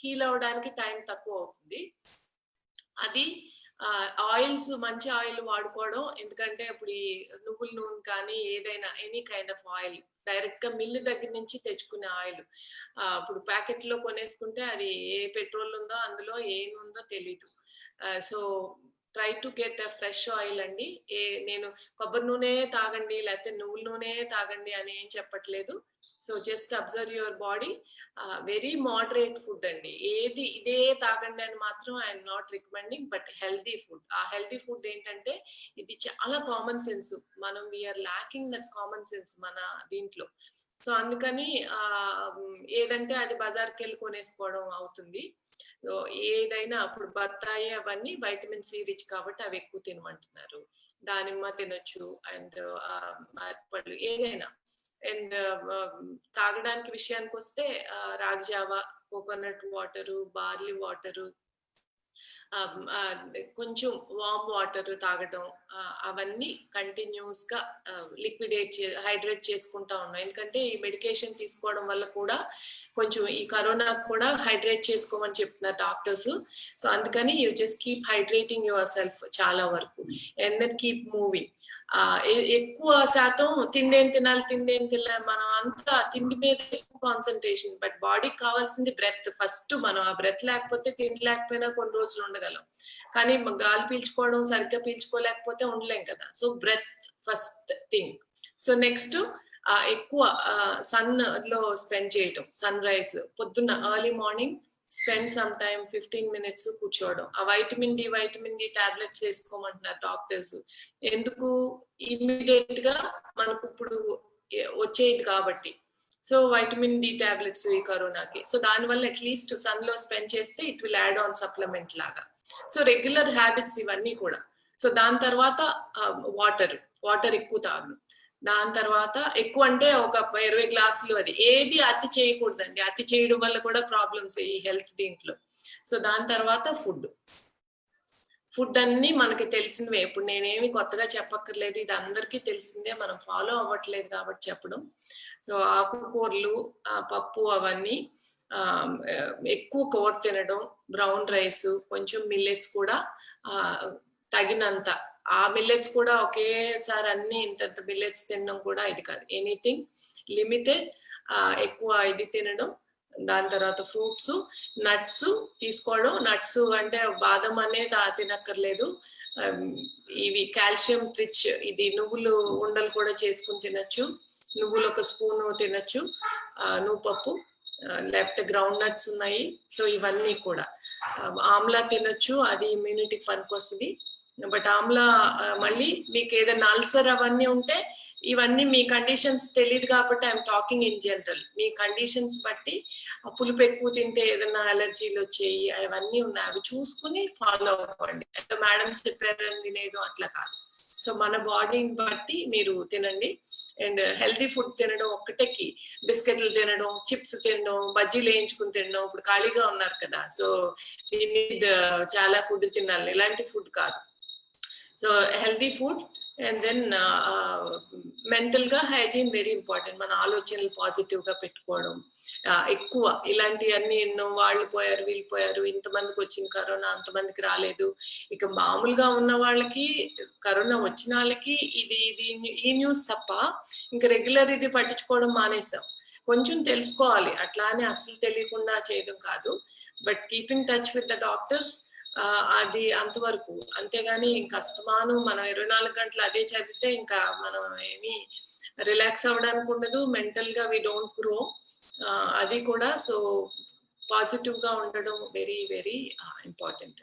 హీల్ అవడానికి టైం తక్కువ అవుతుంది. అది ఆయిల్స్ మంచి ఆయిల్ వాడుకోవడం, ఎందుకంటే ఇప్పుడు ఈ నువ్వుల నూనె కానీ ఏదైనా any kind of oil direct గా మిల్లు దగ్గర నుంచి తెచ్చుకునే ఆయిల్ ఇప్పుడు ప్యాకెట్ లో కొనేసుకుంటే అది ఏ పెట్రోల్ ఉందో అందులో ఏముందో తెలీదు. So try to get a fresh oil అండి. నేను కొబ్బరి నూనె తాగండి లేకపోతే నువ్వుల నూనె తాగండి అని ఏం చెప్పట్లేదు. So just observe your body. Very moderate food అండి. ఏది ఇదే తాగండి అని మాత్రం I'm not recommending, but healthy food. ఆ హెల్దీ ఫుడ్ ఏంటంటే ఇది చాలా కామన్ సెన్స్, మనం we're lacking that common sense మన దీంట్లో. సో అందుకని ఏదంటే అది బజార్కి వెళ్ళి కొనేసుకోవడం అవుతుంది. ఏదైనా ఇప్పుడు బత్తాయి అవన్నీ వైటమిన్ సి రిచ్ కాబట్టి అవి ఎక్కువ తినమంటున్నారు. దానిమ్మ తినొచ్చు అండ్ పళ్ళు ఏదైనా. అండ్ తాగడానికి విషయానికి వస్తే రాగి Java, coconut water, barley water, కొంచెం వామ్ వాటర్ తాగటం, అవన్నీ కంటిన్యూస్ గా హైడ్రేట్ చేసుకుంటా ఉన్నాం. ఎందుకంటే ఈ మెడికేషన్ తీసుకోవడం వల్ల కూడా కొంచెం ఈ కరోనా కూడా హైడ్రేట్ చేసుకోమని చెప్తున్నారు డాక్టర్స్. సో అందుకని you just keep hydrating your self చాలా వరకు అండ్ దెన్ కీప్ మూవింగ్. ఎక్కువ శాతం తిండేం తినాలి మనం అంతా తిండి మీద ఎక్కువ కాన్సన్ట్రేషన్. బట్ బాడీకి కావాల్సింది బ్రెత్ ఫస్ట్. మనం ఆ బ్రెత్ లేకపోతే తిండి లేకపోయినా కొన్ని రోజులు ఉండగలం, కానీ గాలి పీల్చుకోవడం సరిగ్గా పీల్చుకోలేకపోతే ఉండలేం కదా. So breath first thing. So next ఎక్కువ సన్ లో స్పెండ్ చేయటం, సన్ రైజ్ పొద్దున్న early morning spend some time 15 minutes కూర్చోవడం. ఆ వైటమిన్ డి టాబ్లెట్స్ వేసుకోమంటున్నారు డాక్టర్స్. ఎందుకు? ఇమ్మీడియట్ గా మనకు ఇప్పుడు వచ్చేది కాబట్టి. సో వైటమిన్ డి టాబ్లెట్స్ ఈ కరోనాకి. సో దానివల్ల అట్లీస్ట్ సన్ లో స్పెండ్ చేస్తే it will add on supplement లాగా. సో రెగ్యులర్ హ్యాబిట్స్ ఇవన్నీ కూడా. సో దాని తర్వాత వాటర్ ఎక్కువ తాగడం. దాని తర్వాత ఎక్కువ అంటే ఒక 20 గ్లాసులు, అది ఏది అతి చేయకూడదండి. అతి చేయడం వల్ల కూడా ప్రాబ్లమ్స్ ఈ హెల్త్ దీంట్లో. సో దాని తర్వాత ఫుడ్ అన్ని మనకి తెలిసినవే. ఇప్పుడు నేనేమి కొత్తగా చెప్పక్కర్లేదు, ఇది అందరికీ తెలిసిందే, మనం ఫాలో అవ్వట్లేదు కాబట్టి చెప్పడం. సో ఆకుకూరలు, పప్పు అవన్నీ ఎక్కువ కూర తినడం, బ్రౌన్ రైస్, కొంచెం మిల్లెట్స్ కూడా తగినంత. ఆ మిల్లెట్స్ కూడా ఒకేసారి అన్ని ఇంత మిల్లెట్స్ తినడం కూడా ఇది కాదు. ఎనీథింగ్ లిమిటెడ్, ఎక్కువ ఇది తినడం. దాని తర్వాత ఫ్రూట్స్, నట్స్ తీసుకోవడం. నట్స్ అంటే బాదం అనేది తినక్కర్లేదు. ఇవి కాల్షియం రిచ్, ఇది నువ్వులు ఉండలు కూడా చేసుకుని తినొచ్చు. నువ్వులు ఒక స్పూను తినొచ్చు, నువ్వుపప్పు, లేకపోతే గ్రౌండ్ నట్స్ ఉన్నాయి. సో ఇవన్నీ కూడా. ఆమ్లా తినొచ్చు, అది ఇమ్యూనిటీకి పనికొస్తుంది. బట్ ఆమ్లా మళ్ళీ మీకు ఏదైనా అల్సర్ అవన్నీ ఉంటే, ఇవన్నీ మీ కండిషన్స్ తెలియదు కాబట్టి I'm talking in general. Me conditions బట్టి పులుపు ఎక్కువ తింటే ఏదైనా అలర్జీలు వచ్చేయి, అవన్నీ ఉన్నాయి. అవి చూసుకుని ఫాలో అవ్వండి. మేడం చెప్పారని తినేది అట్లా కాదు. సో మన బాడీని బట్టి మీరు తినండి. అండ్ హెల్తీ ఫుడ్ తినడం ఒక్కటేకి, బిస్కెట్లు తినడం, చిప్స్ తినడం, బజ్జీలు వేయించుకుని తినడం. ఇప్పుడు ఖాళీగా ఉన్నారు కదా, సో వీ నీడ్ చాలా ఫుడ్ తినాలి, ఇలాంటి ఫుడ్ కాదు. So healthy food and then mental గా హైజీన్ వెరీ ఇంపార్టెంట్. మన ఆలోచనలు పాజిటివ్ గా పెట్టుకోవడం. ఎక్కువ ఇలాంటివన్నీ ఎన్నో వాళ్ళు పోయారు, వీళ్ళు పోయారు, ఇంతమందికి వచ్చింది కరోనా, అంతమందికి రాలేదు. ఇక మామూలుగా ఉన్న వాళ్ళకి, కరోనా వచ్చిన వాళ్ళకి ఇది ఈ న్యూస్ తప్ప ఇంకా రెగ్యులర్ ఇది పట్టించుకోవడం మానేసాం. కొంచెం తెలుసుకోవాలి, అట్లానే అస్సలు తెలియకుండా చేయడం కాదు. But keep in touch with the doctors. అది అంతవరకు. అంతేగాని ఇంకా అస్తమానం మనం 24 గంటలు అదే చదివితే ఇంకా మనం ఏమి రిలాక్స్ అవ్వడానికి ఉండదు. మెంటల్ గా వి డోంట్ గ్రో. అది కూడా. సో పాజిటివ్ గా ఉండడం వెరీ వెరీ ఇంపార్టెంట్.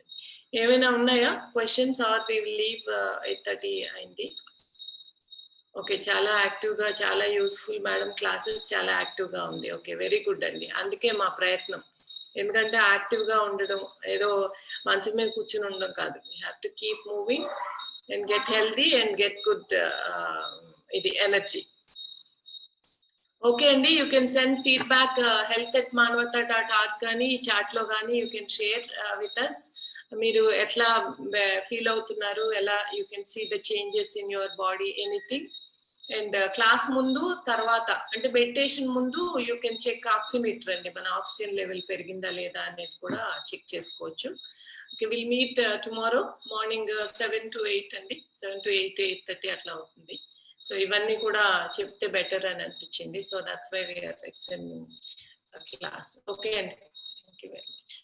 ఏమైనా ఉన్నాయా questions? Are we will leave 8:30 అయింది. ఓకే, చాలా యాక్టివ్ గా, చాలా యూస్ఫుల్ మేడం. క్లాసెస్ చాలా యాక్టివ్ గా ఉంది. ఓకే, వెరీ గుడ్ అండి. అందుకే మా ప్రయత్నం. ఎందుకంటే యాక్టివ్ గా ఉండడం ఏదో మంచం మీద కూర్చుని ఉండడం కాదు. You have to keep moving and get healthy and get good ఇది ఎనర్జీ. ఓకే అండి, you can send feedback health@manavata.org కానీ ఈ చాట్ లో కానీ you can share with us. మీరు ఎట్లా ఫీల్ అవుతున్నారు, ఎలా you can see the changes in your body, anything. And class ముందు తర్వాత అంటే మెడిటేషన్ ముందు యూ కెన్ చెక్ ఆక్సిమీటర్ అండి, మన ఆక్సిజన్ లెవెల్ పెరిగిందా లేదా అనేది కూడా చెక్ చేసుకోవచ్చు. Okay, will meet tomorrow morning 7 to 8 అండి, 7 to 8, 8:30 అట్లా అవుతుంది. సో ఇవన్నీ కూడా చెప్తే బెటర్ అని అనిపించింది. So that's why we're extending class. Okay అండి, థ్యాంక్ యూ వెరీ మచ్.